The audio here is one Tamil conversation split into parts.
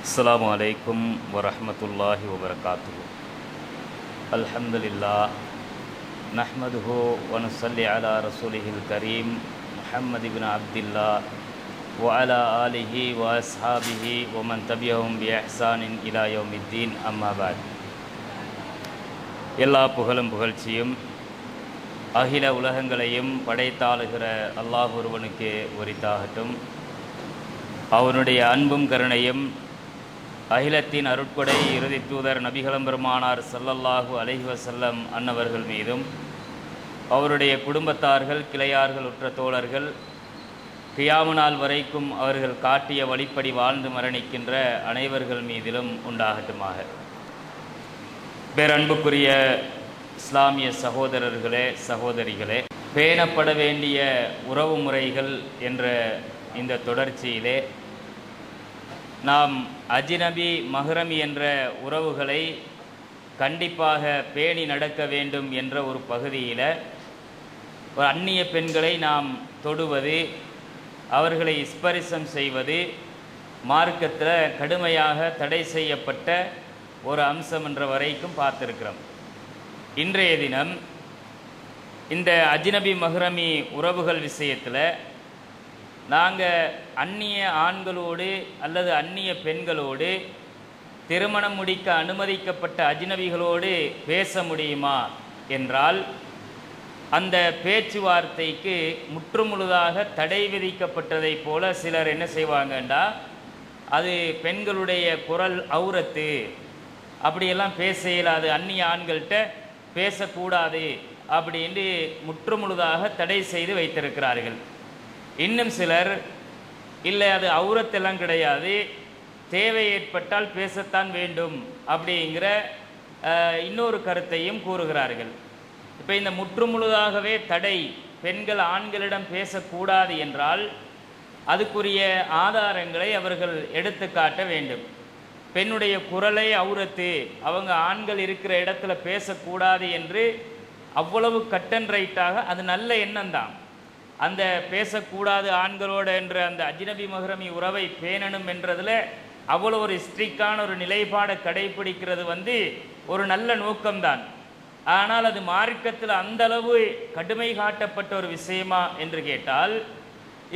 அஸ்ஸலாமு அலைக்கும் வரஹ்மத்துல்லாஹி வபரகாத்துஹு. அல்ஹம்துலில்லாஹ் நஹ்மதுஹு வ நுஸல்லி அலா ரசூலிஹில் கரீம் முஹம்மது இப்னு அப்துல்லாஹ் வ அலா ஆலிஹி வ அஸ்ஹாபிஹி வ மன் தபியஹும் பி இஹ்சானின் இலா யௌமித்தீன். அம்மா பஅத். எல்லா புகழும் புகழ்ச்சியும் அகில உலகங்களையும் படைத்தாளுகிற அல்லாஹ் ஒருவனுக்கு உரித்தாகட்டும். அவனுடைய அன்பும் கருணையும் அகிலத்தின் அருட்கொடை இறுதி தூதர் நபிகளம் பெருமானார் ஸல்லல்லாஹு அலைஹி வஸல்லம் அன்னவர்கள் மீதும், அவருடைய குடும்பத்தார்கள், கிளையார்கள், உற்ற தோழர்கள், கியாம நாள் வரைக்கும் அவர்கள் காட்டிய வழிப்படி வாழ்ந்து மரணிக்கின்ற அனைவர்கள் மீதிலும் உண்டாகட்டுமாக. பேரன்புக்குரிய இஸ்லாமிய சகோதரர்களே, சகோதரிகளே, பேணப்பட வேண்டிய உறவு முறைகள் என்ற இந்த தொடர்ச்சியிலே நாம் அஜ்னபி மஹ்ரமி என்ற உறவுகளை கண்டிப்பாக பேணி நடக்க வேண்டும் என்ற ஒரு பகுதியில் ஒரு அந்நிய பெண்களை நாம் தொடுவது, அவர்களை ஸ்பரிசம் செய்வது மார்க்கத்தில் கடுமையாக தடை செய்யப்பட்ட ஒரு அம்சம் என்ற வரைக்கும் பார்த்துருக்கிறோம். இன்றைய தினம் இந்த அஜ்னபி மஹ்ரமி உறவுகள் விஷயத்தில் நாங்கள் அந்நிய ஆண்களோடு அல்லது அந்நிய பெண்களோடு திருமணம் முடிக்க அனுமதிக்கப்பட்ட அஜ்னபிகளோடு பேச முடியுமா என்றால், அந்த பேச்சுவார்த்தைக்கு முற்றுமுழுதாக தடை விதிக்கப்பட்டதைப் போல சிலர் என்ன செய்வாங்கண்டா, அது பெண்களுடைய குரல் அவுரத்து, அப்படியெல்லாம் பேச இயலாது, அந்நிய ஆண்கள்கிட்ட பேசக்கூடாது அப்படின்னு முற்றுமுழுதாக தடை செய்து வைத்திருக்கிறார்கள். இன்னும் சிலர் இல்லை, அது அவுரத்தெல்லாம் கிடையாது, தேவை ஏற்பட்டால் பேசத்தான் வேண்டும் அப்படிங்கிற இன்னொரு கருத்தையும் கூறுகிறார்கள். இப்போ இந்த முற்றுமுழுதாகவே தடை, பெண்கள் ஆண்களிடம் பேசக்கூடாது என்றால் அதுக்குரிய ஆதாரங்களை அவர்கள் எடுத்து காட்ட வேண்டும். பெண்ணுடைய குரலை அவுரத்து, அவங்க ஆண்கள் இருக்கிற இடத்துல பேசக்கூடாது என்று அவ்வளவு கட் அண்ட் ரைட்டாக, அது நல்ல எண்ணம்தான், அந்த பேசக்கூடாது ஆண்களோடு என்ற அந்த அஜ்னபி மஹ்ரமி உறவை பேணணும் என்றதில் அவ்வளோ ஒரு ஸ்ட்ரிக்டான ஒரு நிலைப்பாடை கடைபிடிக்கிறது ஒரு நல்ல நோக்கம்தான். ஆனால் அது மார்க்கத்தில் அந்தளவு கடுமை காட்டப்பட்ட ஒரு விஷயமா என்று கேட்டால்,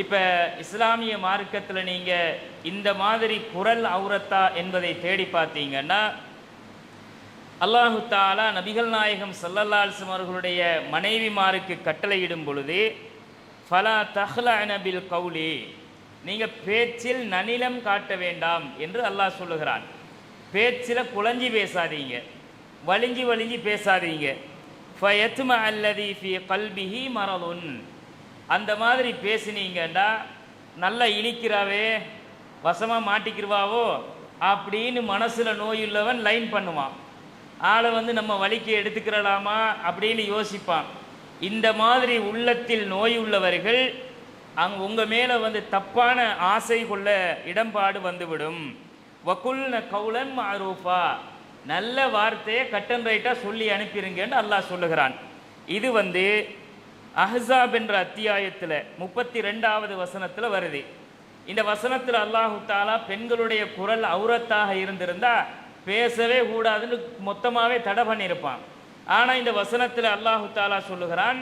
இப்போ இஸ்லாமிய மார்க்கத்தில் நீங்கள் இந்த மாதிரி குரல் அவுரத்தா என்பதை தேடி பார்த்தீங்கன்னா, அல்லாஹு தாலா நபிகள் நாயகம் ஸல்லல்லாஹு அலைஹி வஸல்லம் அவர்களுடைய மனைவிமாருக்கு கட்டளையிடும் பொழுது, ஃபலா தஹ்லஅன பில் கௌலி, நீங்கள் பேச்சில் நனிலம் காட்ட வேண்டாம் என்று அல்லாஹ் சொல்லுகிறான். பேச்சில் குழஞ்சி பேசாதீங்க, வலிஞ்சி வலிஞ்சி பேசாதீங்க. ஃபயத்ம அல்லதி ஃபி கல்பிஹி மரதுன், அந்த மாதிரி பேசினீங்கண்டா நல்லா இழிக்கிறாவே, வசமாக மாட்டிக்கிருவாவோ அப்படின்னு மனசில் நோயுள்ளவன் லைன் பண்ணுவான். ஆளை நம்ம வலிக்கு எடுத்துக்கிறலாமா அப்படின்னு யோசிப்பான். இந்த மாதிரி உள்ளத்தில் நோய் உள்ளவர்கள் அங்கே உங்கள் மேலே தப்பான ஆசை கொள்ள இடம்பாடு வந்துவிடும். வகுல்ன கௌலன் மஅரூஃபா, நல்ல வார்த்தையை கட் அண்ட் ரைட்டாக சொல்லி அனுப்பிடுங்கன்னு அல்லாஹ் சொல்லுகிறான். இது அஹ்ஸாப் என்ற அத்தியாயத்தில் 32வது வசனத்தில் வருது. இந்த வசனத்தில் அல்லாஹு தாலா பெண்களுடைய குரல் அவுரத்தாக இருந்திருந்தால் பேசவே கூடாதுன்னு மொத்தமாகவே தடை பண்ணியிருப்பான். ஆனால் இந்த வசனத்தில் அல்லாஹு தாலா சொல்லுகிறான்,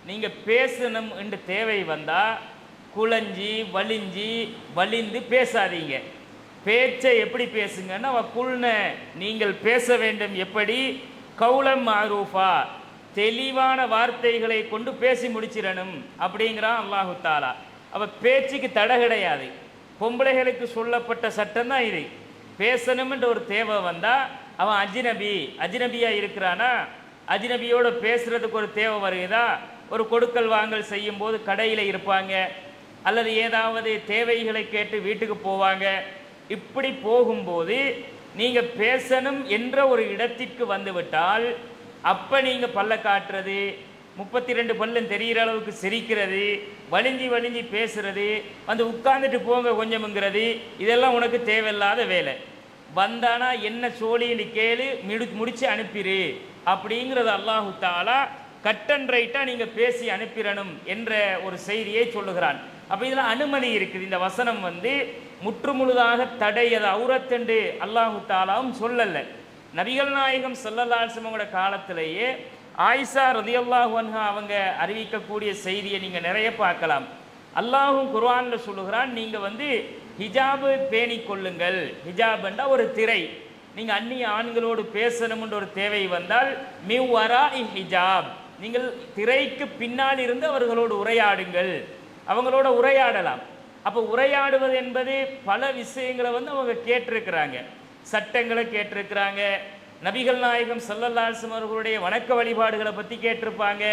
நீங்கள் பேசணும் என்று தேவை வந்தால் குழஞ்சி வலிஞ்சி வலிந்து பேசாதீங்க. பேச்சை எப்படி பேசுங்கன்னா, வக்குல்ன, நீங்கள் பேச வேண்டும் எப்படி, கௌலம் மஅரூஃபா, தெளிவான வார்த்தைகளை கொண்டு பேசி முடிச்சிடணும் அப்படிங்கிறான் அல்லாஹு தாலா. அப்போ பேச்சுக்கு தடை கிடையாது. பொம்பளைகளுக்கு சொல்லப்பட்ட சட்டம் தான் இது. பேசணும்ன்ற ஒரு தேவை வந்தால் அவன் அஜ்னபியாக இருக்கிறானா, அஜ்னபியோடு பேசுகிறதுக்கு ஒரு தேவை வருகிறதா, ஒரு கொடுக்கல் வாங்கல் செய்யும் போது கடையில் இருப்பாங்க, அல்லது ஏதாவது தேவைகளை கேட்டு வீட்டுக்கு போவாங்க. இப்படி போகும்போது நீங்கள் பேசணும் என்ற ஒரு இடத்திற்கு வந்துவிட்டால், அப்போ நீங்கள் பல்ல காட்டுறது, 32 பல்லும் தெரிகிற அளவுக்கு சிரிக்கிறது, வலிஞ்சி வலிஞ்சி பேசுறது, உட்கார்ந்துட்டு போங்க கொஞ்சம்ங்கிறது, இதெல்லாம் உனக்கு தேவையில்லாத வேலை. வந்தானா என்ன சோழின்னு கேளு, முடிச்சு அனுப்பிடு அப்படிங்கிறது அல்லாஹு தாலா கட் அண்ட் ரைட்டாக நீங்கள் பேசி அனுப்பிடணும் என்ற ஒரு செய்தியை சொல்லுகிறான். அப்போ இதில் அனுமதி இருக்குது. இந்த வசனம் முற்றுமுழுதாக தடை, அது அவுரத் என்று அல்லாஹு தாலாவும் சொல்லலை. நபிகள் நாயகம் ஸல்லல்லாஹு அலைஹி வஸல்லம் காலத்திலேயே ஆயிஷா ரலியல்லாஹு அன்ஹா அவங்க அறிவிக்கக்கூடிய செய்தியை நீங்கள் நிறைய பார்க்கலாம். அல்லாஹும் குர்ஆனில் சொல்லுகிறான், நீங்கள் ஹிஜாபு பேணி கொள்ளுங்கள். ஹிஜாப் என்றால் ஒரு திரை. நீங்கள் அந்நிய ஆண்களோடு பேசணும்ன்ற ஒரு தேவை வந்தால் மிவ்வரா ஹிஜாப், நீங்கள் திரைக்கு பின்னால் இருந்து அவர்களோடு உரையாடுங்கள், அவங்களோட உரையாடலாம். அப்போ உரையாடுவது என்பது பல விஷயங்களை அவங்க கேட்டிருக்கிறாங்க, சட்டங்களை கேட்டிருக்கிறாங்க. நபிகள் நாயகம் ஸல்லல்லாஹு அலைஹி வஸல்லம் அவர்களுடைய வணக்க வழிபாடுகளை பற்றி கேட்டிருப்பாங்க,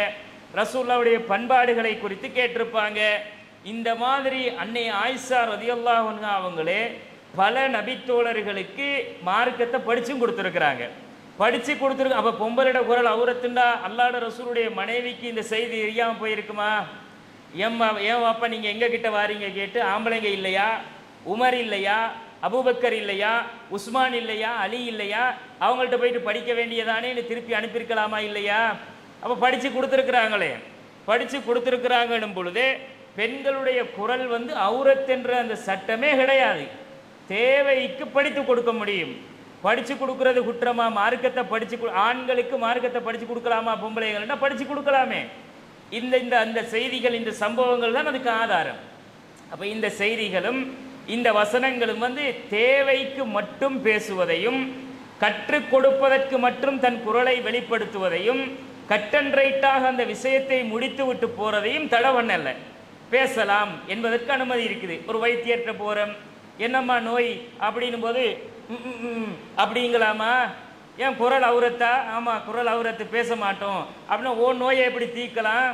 ரசூலுல்லாஹ்வுடைய பண்பாடுகளை குறித்து கேட்டிருப்பாங்க. இந்த மாதிரி அன்னை ஆயிஷா ரலியல்லாஹு அன்ஹா அவங்களே பல நபித்தோழர்களுக்கு மார்க்கத்தை படிச்சும் கொடுத்துருக்குறாங்க, படித்து கொடுத்துருக்கு. அப்போ பொம்பளோட குரல் அவுரத்துண்டா அல்லாஹ்வுடைய ரசூலுடைய மனைவிக்கு இந்த செய்தி தெரியாமல் போயிருக்குமா? ஏன் வாப்பா நீங்கள் எங்ககிட்ட வாரீங்க கேட்டு, ஆம்பளைங்க இல்லையா, உமர் இல்லையா, அபூபக்கர் இல்லையா, உஸ்மான் இல்லையா, அலி இல்லையா, அவங்கள்ட்ட போயிட்டு படிக்க வேண்டியதானேன்னு திருப்பி அனுப்பியிருக்கலாமா இல்லையா? அப்போ படித்து கொடுத்துருக்குறாங்களே. படித்து கொடுத்துருக்குறாங்கன்னும் பொழுதே பெண்களுடைய குரல் அவுரத் என்ற அந்த சட்டமே கிடையாது. தேவைக்கு படித்து கொடுக்க முடியும். படித்து கொடுக்கறது குற்றமா? மார்க்கத்தை படித்து ஆண்களுக்கு மார்க்கத்தை படித்து கொடுக்கலாமா? பொம்பளைகள்னா படித்து கொடுக்கலாமே. இந்த அந்த செய்திகள், இந்த சம்பவங்கள் தான் அதுக்கு ஆதாரம். அப்போ இந்த செய்திகளும் இந்த வசனங்களும் தேவைக்கு மட்டும் பேசுவதையும், கற்றுக் கொடுப்பதற்கு மட்டும் தன் குரலை வெளிப்படுத்துவதையும், கட்டன் ரைட்டாக அந்த விஷயத்தை முடித்து விட்டு போறதையும் தடை பண்ணல. பேசலாம் என்பதற்கு அனுமதி இருக்குது. ஒரு வைத்தியர்கிட்ட போகிறோம், என்னம்மா நோய் அப்படின்னும் போது அப்படிங்களாமா? ஏன் குரல் அவுரத்தா? ஆமாம் குரல் அவுரத்து, பேச மாட்டோம் அப்படின்னா ஓ நோயை எப்படி தீர்க்கலாம்?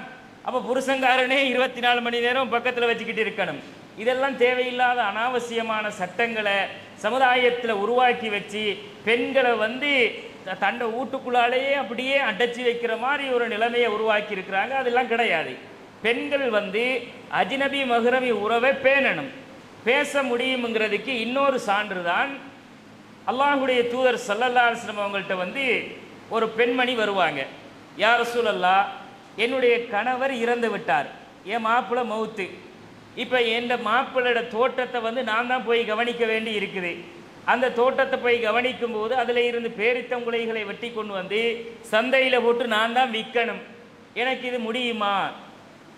அப்போ புருஷங்காரனே 24 மணி நேரம் பக்கத்தில் வச்சுக்கிட்டு இருக்கணும். இதெல்லாம் தேவையில்லாத அனாவசியமான சட்டங்களை சமுதாயத்தில் உருவாக்கி வச்சு பெண்களை தண்டை வீட்டுக்குள்ளாலேயே அப்படியே அடைச்சி வைக்கிற மாதிரி ஒரு நிலைமையை உருவாக்கி இருக்கிறாங்க. அதெல்லாம் கிடையாது. பெண்கள் அஜ்னபி மஹ்ரமி உறவை பேணணும், பேச முடியுங்கிறதுக்கு இன்னொரு சான்று தான் அல்லாஹுடைய தூதர் ஸல்லல்லாஹு அலைஹி வஸல்லம் அவங்கள்ட்ட ஒரு பெண்மணி வருவாங்க. யா ரசூலல்லாஹ், என்னுடைய கணவர் இறந்து விட்டார், என் மாப்பிள்ளை மௌத்து. இப்போ என் மாப்பிள்ளையோட தோட்டத்தை நான் தான் போய் கவனிக்க வேண்டி இருக்குது. அந்த தோட்டத்தை போய் கவனிக்கும் போது அதில் இருந்து பேரித்தங்குலைகளை வெட்டி கொண்டு சந்தையில் போட்டு நான் தான் விற்கணும். எனக்கு இது முடியுமா?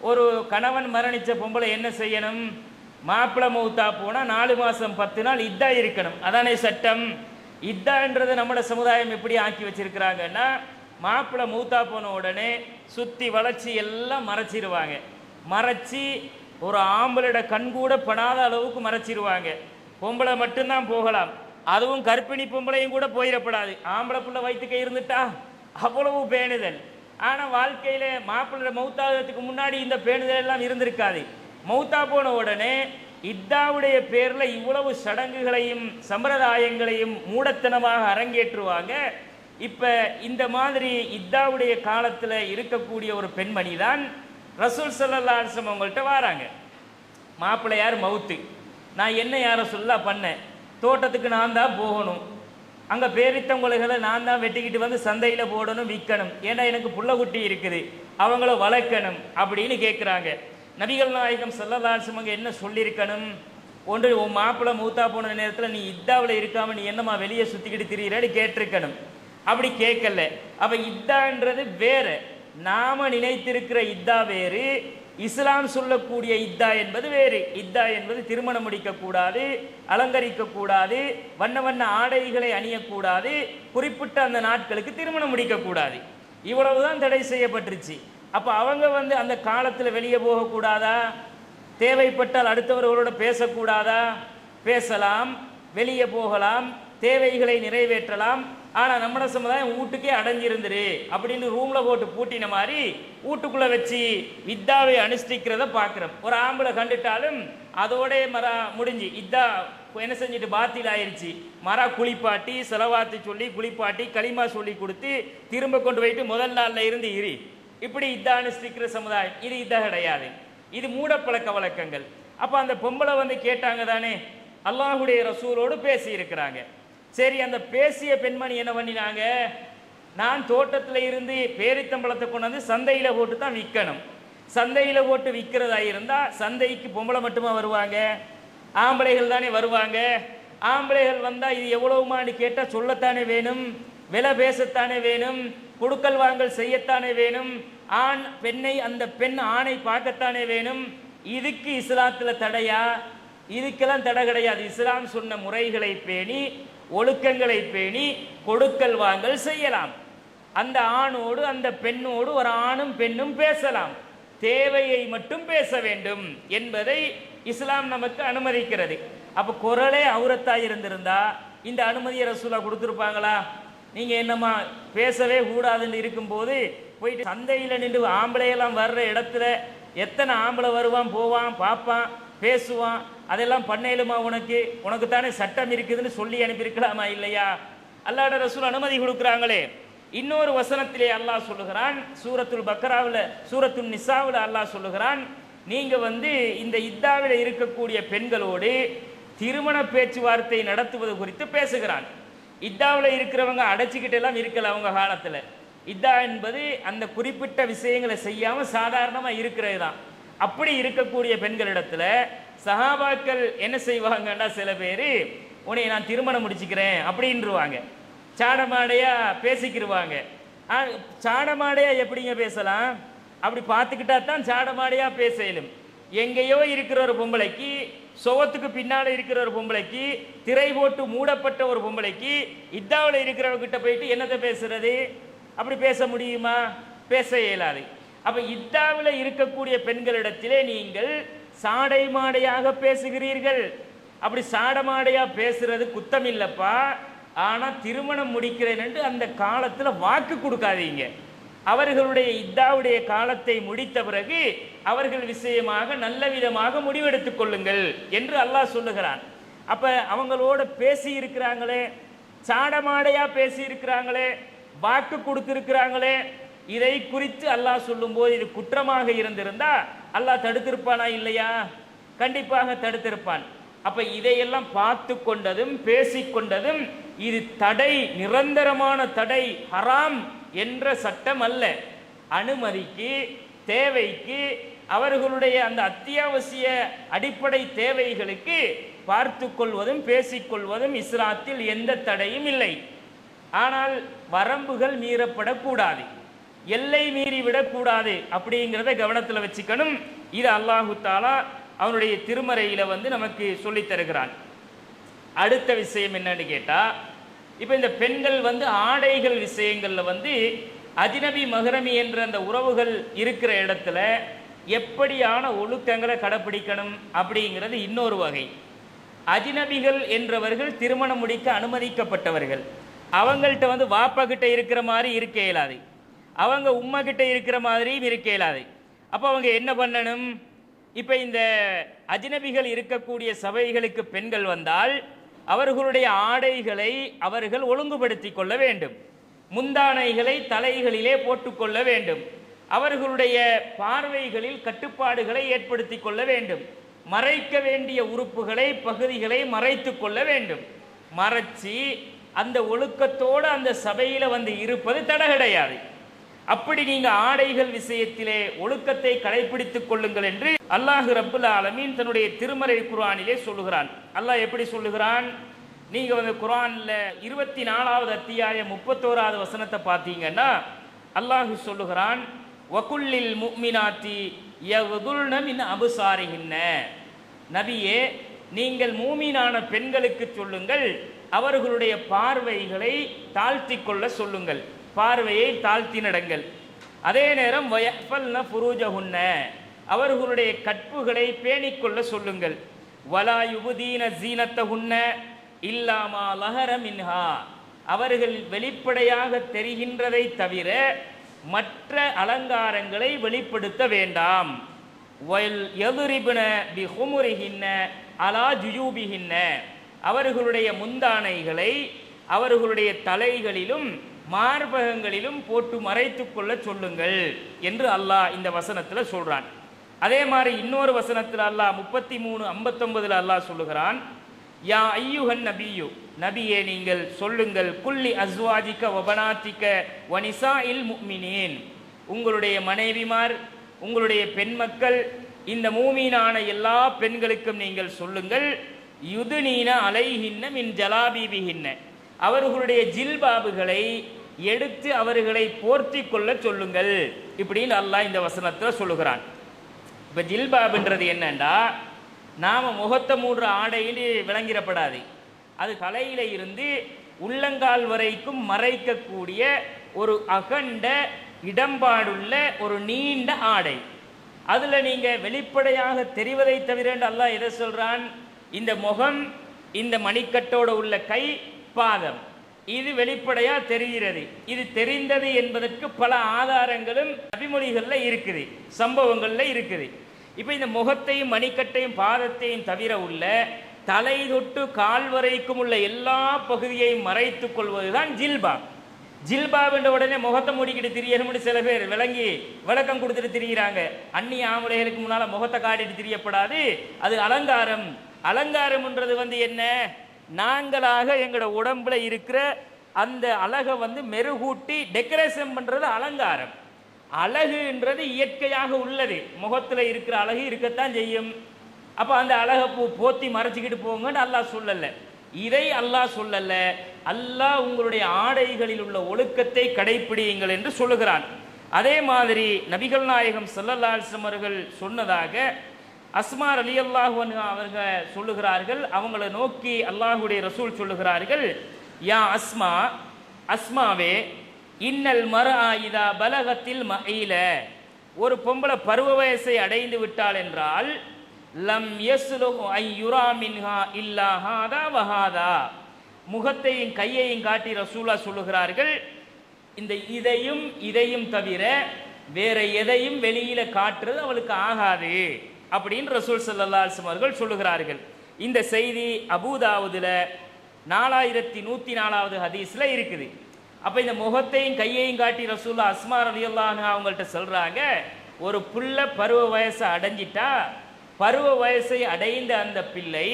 ஒரு கணவன் மரணித்த பொம்பளை என்ன செய்யணும்? மாப்பிள்ளை மௌத்தா போனால் 4 மாதம் 10 நாள் இத்தா இருக்கணும். அதானே சட்டம். இத்தான்றது நம்மளோட சமுதாயம் எப்படி ஆக்கி வச்சிருக்கிறாங்கன்னா, மாப்பிள்ளை மௌத்தா போன உடனே சுற்றி வளைச்சி எல்லாம் மறைச்சிருவாங்க. மறைச்சி ஒரு ஆம்பளோட கண் கூட படாத அளவுக்கு மறைச்சிருவாங்க. பொம்பளை மட்டும்தான் போகலாம், அதுவும் கர்ப்பிணி பொம்பளையும் கூட போயிடப்படாது. ஆம்பளை பிள்ளை வயிற்றுக்க இருந்துட்டா அவ்வளவு பேணுதல். ஆனால் வாழ்க்கையில் மாப்பிள்ளை மௌத்தாகிறதுக்கு முன்னாடி இந்த பேணுதல் எல்லாம் இருந்திருக்காது. மௌத்தா போன உடனே இத்தாவுடைய பேரில் இவ்வளவு சடங்குகளையும் சம்பிரதாயங்களையும் மூடத்தனமாக அரங்கேற்றுவாங்க. இப்போ இந்த மாதிரி இத்தாவுடைய காலத்தில் இருக்கக்கூடிய ஒரு பெண்மணி தான் ரசூல் ஸல்லல்லாஹு அலைஹி வஸல்லம் அவங்கள்ட்ட வராங்க. மாப்பிள்ளையார் மௌத்து, நான் என்ன யார சொல்ல பண்ணேன், தோட்டத்துக்கு நான் தான் போகணும், அங்கே பேரித்தங்குலைகளை நான் தான் வெட்டிக்கிட்டு சந்தையில் போடணும், விற்கணும், ஏன்னா எனக்கு புள்ள குட்டி இருக்குது, அவங்கள வளர்க்கணும் அப்படின்னு கேட்குறாங்க. நபிகள் நாயகம் ஸல்லல்லாஹு அலைஹி வஸல்லம் என்ன சொல்லியிருக்கணும்? ஒன்று, உன் மாப்பிள்ளை மூத்தா போன நேரத்தில் நீ இத்தாவில் இருக்காமல் நீ என்னம்மா வெளியே சுற்றிக்கிட்டு திரியிறன்னு கேட்டிருக்கணும். அப்படி கேட்கல. அப்போ இத்தான்றது வேற, நாம நினைத்திருக்கிற இத்தா வேறு, இஸ்லாம் சொல்லக்கூடிய இத்தா என்பது வேறு. இத்தா என்பது திருமணம் முடிக்கக்கூடாது, அலங்கரிக்கக்கூடாது, வண்ண வண்ண ஆடைகளை அணியக்கூடாது, குறிப்பிட்ட அந்த நாட்களுக்கு திருமணம் முடிக்கக்கூடாது. இவ்வளவுதான் தடை செய்யப்பட்டுருச்சு. அப்போ அவங்க அந்த காலத்தில் வெளியே போகக்கூடாதா? தேவைப்பட்டால் அடுத்தவர்களோட பேசக்கூடாதா? பேசலாம், வெளியே போகலாம், தேவைகளை நிறைவேற்றலாம். ஆனால் நம்ம சமுதாயம் வீட்டுக்கே அடைஞ்சிருந்துரு அப்படின்னு ரூமில் போட்டு பூட்டின மாதிரி வீட்டுக்குள்ளே வச்சு இத்தாவை அனுஷ்டிக்கிறத பார்க்குறோம். ஒரு ஆம்பளை கண்டுட்டாலும் அதோட முடிஞ்சு இத்தா என்ன செஞ்சுட்டு பாத்தில் ஆயிடுச்சு. குளிப்பாட்டி செலவாத்து சொல்லி குளிப்பாட்டி களிமா சொல்லி கொடுத்து திரும்ப கொண்டு போயிட்டு முதல் நாளில் இருந்து இரு, இப்படி இத்தா அனுஷ்டிக்கிற சமுதாயம். இது இத்தா கிடையாது, இது மூடப்பழக்க வழக்கங்கள். அப்போ அந்த பொம்பளை கேட்டாங்க தானே, அல்லாஹுடைய ரசூலோடு பேசி இருக்கிறாங்க. சரி, அந்த பேசிய பெண்மணி என்ன பண்ணினாங்க? நான் தோட்டத்தில் இருந்து பேரித்தம்பளத்தை கொண்டு சந்தையில் போட்டு தான் விற்கணும். சந்தையில் போட்டு விற்கிறதா இருந்தால் சந்தைக்கு பொம்பளை மட்டுமா வருவாங்க? ஆம்பளைகள் தானே வருவாங்க. ஆம்பளைகள் வந்தால் இது எவ்வளவுமான்னு கேட்டால் சொல்லத்தானே வேணும், விலை பேசத்தானே வேணும், கொடுக்கல் வாங்கல் செய்யத்தானே வேணும், ஆண் பெண்ணை அந்த பெண் ஆணை பார்க்கத்தானே வேணும். இதுக்கு இஸ்லாத்தில் தடையா? இதுக்கெல்லாம் தடை கிடையாது. இஸ்லாம் சொன்ன முறைகளை பேணி ஒழுக்கங்களை பேணி கொடுக்கல் வாங்கல் செய்யலாம். அந்த ஆணோடு அந்த பெண்ணோடு ஒரு ஆணும் பெண்ணும் பேசலாம். தேவையை மட்டும் பேச வேண்டும் என்பதை இஸ்லாம் நமக்கு அனுமதிக்கிறது. அப்போ குரலே அவுரத்தாய் இருந்திருந்தா இந்த அனுமதியை ரசூலா கொடுத்துருப்பாங்களா? நீங்கள் என்னம்மா பேசவே கூடாதுன்னு இருக்கும்போது போயிட்டு சந்தையில் நின்று ஆம்பளையெல்லாம் வர்ற இடத்துல எத்தனை ஆம்பளை வருவான், போவான், பார்ப்பான், பேசுவான், அதெல்லாம் பண்ணையிலுமா? உனக்கு தானே சட்டம் இருக்குதுன்னு சொல்லி அனுப்பியிருக்கலாமா இல்லையா? அல்லாஹ்வுடைய ரசூல் அனுமதி கொடுக்குறாங்களே. இன்னொரு வசனத்திலே அல்லாஹ் சொல்லுகிறான், சூரத்துல் பக்ராவில், சூரத்துல் நிசாவில் அல்லாஹ் சொல்லுகிறான், நீங்கள் இந்த இத்தாவில் இருக்கக்கூடிய பெண்களோடு திருமண பேச்சுவார்த்தை நடத்துவது குறித்து பேசுகிறான். இத்தாவில் இருக்கிறவங்க அடைச்சிக்கிட்டு எல்லாம் இருக்கல. அவங்க காலத்தில் இத்தா என்பது அந்த குறிப்பிட்ட விஷயங்களை செய்யாமல் சாதாரணமாக இருக்கிறது தான். அப்படி இருக்கக்கூடிய பெண்களிடத்துல சஹாபாக்கள் என்ன செய்வாங்கன்னா, சில பேர் உன்னை நான் திருமணம் முடிச்சுக்கிறேன் அப்படின்ருவாங்க. சாடமாடையா பேசிக்கிடுவாங்க. சாடமாடையா எப்படிங்க பேசலாம்? அப்படி பார்த்துக்கிட்டா தான் சாடமாடையா பேச இயலும். எங்கேயோ இருக்கிற ஒரு பொம்பளைக்கு, சுவத்துக்கு பின்னால் இருக்கிற ஒரு பொம்பளைக்கு, திரை போட்டு மூடப்பட்ட ஒரு பொம்பளைக்கு இத்தாவில் இருக்கிறவங்கிட்ட போயிட்டு என்னத்தை பேசுறது? அப்படி பேச முடியுமா? பேச இயலாது. அப்ப இத்தாவில் இருக்கக்கூடிய பெண்களிடத்திலே நீங்கள் சாடை மாடையாக பேசுகிறீர்கள். அப்படி சாடமாடையா பேசுறது குத்தம் இல்லப்பா. ஆனா திருமணம் முடிக்கிறேன் என்று அந்த காலத்தில் வாக்கு கொடுக்காதீங்க. அவர்களுடைய இத்தாவுடைய காலத்தை முடித்த பிறகு அவர்கள் விஷயமாக நல்ல விதமாக முடிவெடுத்துக் கொள்ளுங்கள் என்று அல்லாஹ் சொல்லுகிறான். அப்ப அவங்களோட பேசி இருக்கிறாங்களே, சாடமாடையா பேசி இருக்கிறாங்களே, வாக்கு கொடுத்திருக்கிறாங்களே, இதை குறித்து அல்லாஹ் சொல்லும் போது இது குற்றமாக இருந்திருந்தா அல்லாஹ் தடுத்திருப்பானா இல்லையா? கண்டிப்பாக தடுத்திருப்பான். அப்ப இதையெல்லாம் பார்த்து கொண்டதும் பேசிக்கொண்டதும் இது தடை, நிரந்தரமான தடை, ஹராம் என்ற சட்டம் அல்ல. அனுமதிக்கு, தேவைக்கு, அவர்களுடைய அந்த அத்தியாவசிய அடிப்படை தேவைகளுக்கு பார்த்து கொள்வதும் பேசிக்கொள்வதும் இஸ்லாத்தில் எந்த தடையும் இல்லை. ஆனால் வரம்புகள் மீறப்படக்கூடாது, எல்லை மீறி விடக்கூடாது அப்படிங்கிறத கவனத்தில் வச்சுக்கணும். இது அல்லாஹு தாலா அவனுடைய திருமறையில் நமக்கு சொல்லித் தருகிறான். அடுத்த விஷயம் என்னன்னு கேட்டால், இப்போ இந்த பெண்கள் ஆடைகள் விஷயங்களில் அஜ்னபி மஹ்ரமி என்ற அந்த உறவுகள் இருக்கிற இடத்துல எப்படியான ஒழுக்கங்களை கடைப்பிடிக்கணும் அப்படிங்கிறது இன்னொரு வகை. அஜ்னபிகள் என்றவர்கள் திருமணம் முடிக்க அனுமதிக்கப்பட்டவர்கள். அவங்கள்ட்ட வாப்பா கிட்ட இருக்கிற மாதிரி இருக்க இயலாது, அவங்க உம்மா கிட்ட இருக்கிற மாதிரியும் இருக்க இயலாது. அப்போ அவங்க என்ன பண்ணணும்? இப்போ இந்த அஜ்னபிகள் இருக்கக்கூடிய சபைகளுக்கு பெண்கள் வந்தால் அவர்களுடைய ஆடைகளை அவர்கள் ஒழுங்குபடுத்தி கொள்ள வேண்டும். முந்தானைகளை தலைகளிலே போட்டுக்கொள்ள வேண்டும். அவர்களுடைய பார்வைகளில் கட்டுப்பாடுகளை ஏற்படுத்தி கொள்ள வேண்டும். மறைக்க வேண்டிய உறுப்புகளை, பகுதிகளை மறைத்து கொள்ள வேண்டும். மறைச்சி அந்த ஒழுக்கத்தோடு அந்த சபையில் இருப்பது தடை கிடையாது. அப்படி நீங்க ஆடைகள் விஷயத்திலே ஒழுக்கத்தை கடைபிடித்துக் கொள்ளுங்கள் என்று அல்லாஹ் ரப்புல் ஆலமீன் தன்னுடைய திருமறை குர்ஆனிலே சொல்லுகிறான். அல்லாஹ் எப்படி சொல்லுகிறான்? நீங்க குர்ஆன்ல 24வது அத்தியாயம் 31வது வசனத்தை பார்த்தீங்கன்னா அல்லாஹ் சொல்லுகிறான், வகுல்லில் முஃமினாத்தி யகுதுல்ன மின் அபுசாரிஹின்ன. நபியே, நீங்கள் மூமினான பெண்களுக்கு சொல்லுங்கள், அவர்களுடைய பார்வைகளை தாழ்த்தி கொள்ள சொல்லுங்கள், பார்வையை தாழ்த்தி நடங்கள். அதே நேரம் வயஃபல்ன ஃபுரூஜஹுன்ன, அவர்களுடைய கற்புகளை பேணிக்கொள்ள சொல்லுங்கள். வலா யுபுதீன ஜீனத்தஹுன்ன இல்லாமா லஹர மின்ஹா, அவர்கள் வெளிப்படையாக தெரிகின்றதை தவிர மற்ற அலங்காரங்களை வெளிப்படுத்த வேண்டாம். வல் யதுரிபுன பிஹுமுரிஹின்ன அலா ஜுயூபிஹின்ன, அவர்களுடைய முந்தானைகளை அவர்களுடைய தலைகளிலும் மார்பகங்களிலும் போட்டு மறைத்து கொள்ள சொல்லுங்கள் என்று அல்லாஹ் இந்த வசனத்தில் சொல்றான். அதே மாதிரி இன்னொரு வசனத்தில் அல்லாஹ் 33:59 அல்லாஹ் சொல்லுகிறான், யா ஐயுஹன் நபியு, நபியே நீங்கள் சொல்லுங்கள், குல்லி அஸ்வாஜிக வபனாத்திக வனிசாஇல் முஃமினீன், உங்களுடைய மனைவிமார், உங்களுடைய பெண் மக்கள், இந்த மூமீனான எல்லா பெண்களுக்கும் நீங்கள் சொல்லுங்கள், யுதுனீன அலைஹின்ன மின் ஜலாபீபிஹின்ன, அவர்களுடைய ஜில்பாபுகளை எடுத்து அவர்களை போர்த்தி கொள்ள சொல்லுங்கள் இப்படின்னு அல்லாஹ் இந்த வசனத்தில் சொல்லுகிறான். இப்போ ஜில்பாபுன்றது என்னன்னா, நாம் முகத்தை மூடுற ஆடையில் விளங்கிடப்படாது. அது தலையில இருந்து உள்ளங்கால் வரைக்கும் மறைக்கக்கூடிய ஒரு அகண்ட இடம்பாடுள்ள ஒரு நீண்ட ஆடை. அதில் நீங்கள் வெளிப்படையாக தெரிவதை தவிர அல்லாஹ் எதை சொல்கிறான், இந்த முகம், இந்த மணிக்கட்டோடு உள்ள கை, பாதம், இது வெளிப்படையா தெரிகிறது. இது தெரிந்தது என்பதற்கு பல ஆதாரங்களும் நபிமொழிகளில் இருக்குது, சம்பவங்களில் இருக்குது. இப்போ இந்த முகத்தையும் மணிக்கட்டையும் பாதத்தையும் தவிர உள்ள தலை தொட்டு கால் வரைக்கும் உள்ள எல்லா பகுதியையும் மறைத்துக் கொள்வதுதான் ஜில்பாப். ஜில்பாப் என்ற உடனே முகத்தை மூடிக்கிட்டு திரியணும்னு சில பேர் விளங்கி விளக்கம் கொடுத்துட்டு திரிகிறாங்க. அந்நிய ஆம்பளைகளுக்கு முன்னால் முகத்தை காட்டிட்டு திரியப்படாது, அது அலங்காரம். அலங்காரம்ன்றது என்ன, நாங்களாக எங்களோட உடம்புல இருக்கிற அந்த அழகை மெருகூட்டி டெக்கரேஷன் பண்ணுறது அலங்காரம். அழகுன்றது இயற்கையாக உள்ளது, முகத்தில் இருக்கிற அழகு இருக்கத்தான் செய்யும். அப்போ அந்த அழகை போத்தி மறைச்சிக்கிட்டு போங்கன்னு அல்லாஹ் சொல்லலை. இதை அல்லாஹ் சொல்லலை. அல்லாஹ் உங்களுடைய ஆடைகளில் உள்ள ஒழுக்கத்தை கடைப்பிடியுங்கள் என்று சொல்லுகிறான். அதே மாதிரி நபிகள் நாயகம் ஸல்லல்லாஹு அலைஹி வஸல்லம் அவர்கள் சொன்னதாக அஸ்மா ரலியல்லாஹு அன்ஹா அவர்கள் சொல்லுகிறார்கள். அவங்களை நோக்கி அல்லாஹுடைய ரசூல் சொல்லுகிறார்கள், யா அஸ்மா, அஸ்மாவே, இன்னல் மர்ஆ இதா பலகத்தில் மஈல, ஒரு பொம்பளை பருவ வயசை அடைந்து விட்டாள் என்றால் லம் யஸ்லுஹு ஐ யுரா மின்ஹா இல்லா ஹாதா வஹாதா, முகத்தையும் கையையும் காட்டி ரசூலா சொல்லுகிறார்கள், இந்த இதையும் தவிர வேற எதையும் வெளியில காட்டுறது அவளுக்கு ஆகாது அப்படின்னு ரசூல் ஸல்லல்லாஹு அலைஹி வஸல்லம் அவர்கள் சொல்லுகிறார்கள். இந்த செய்தி அபூதாவுதுல 4104வது ஹதீஸ்ல இருக்குது. அப்ப இந்த முகத்தையும் கையையும் காட்டி ரசூல்லா அஸ்மா ரலியல்லாஹு அன்ஹா அவங்கள்ட்ட சொல்றாங்க, ஒரு புள்ள பருவ வயசை அடைஞ்சிட்டா, பருவ வயசை அடைந்த அந்த பிள்ளை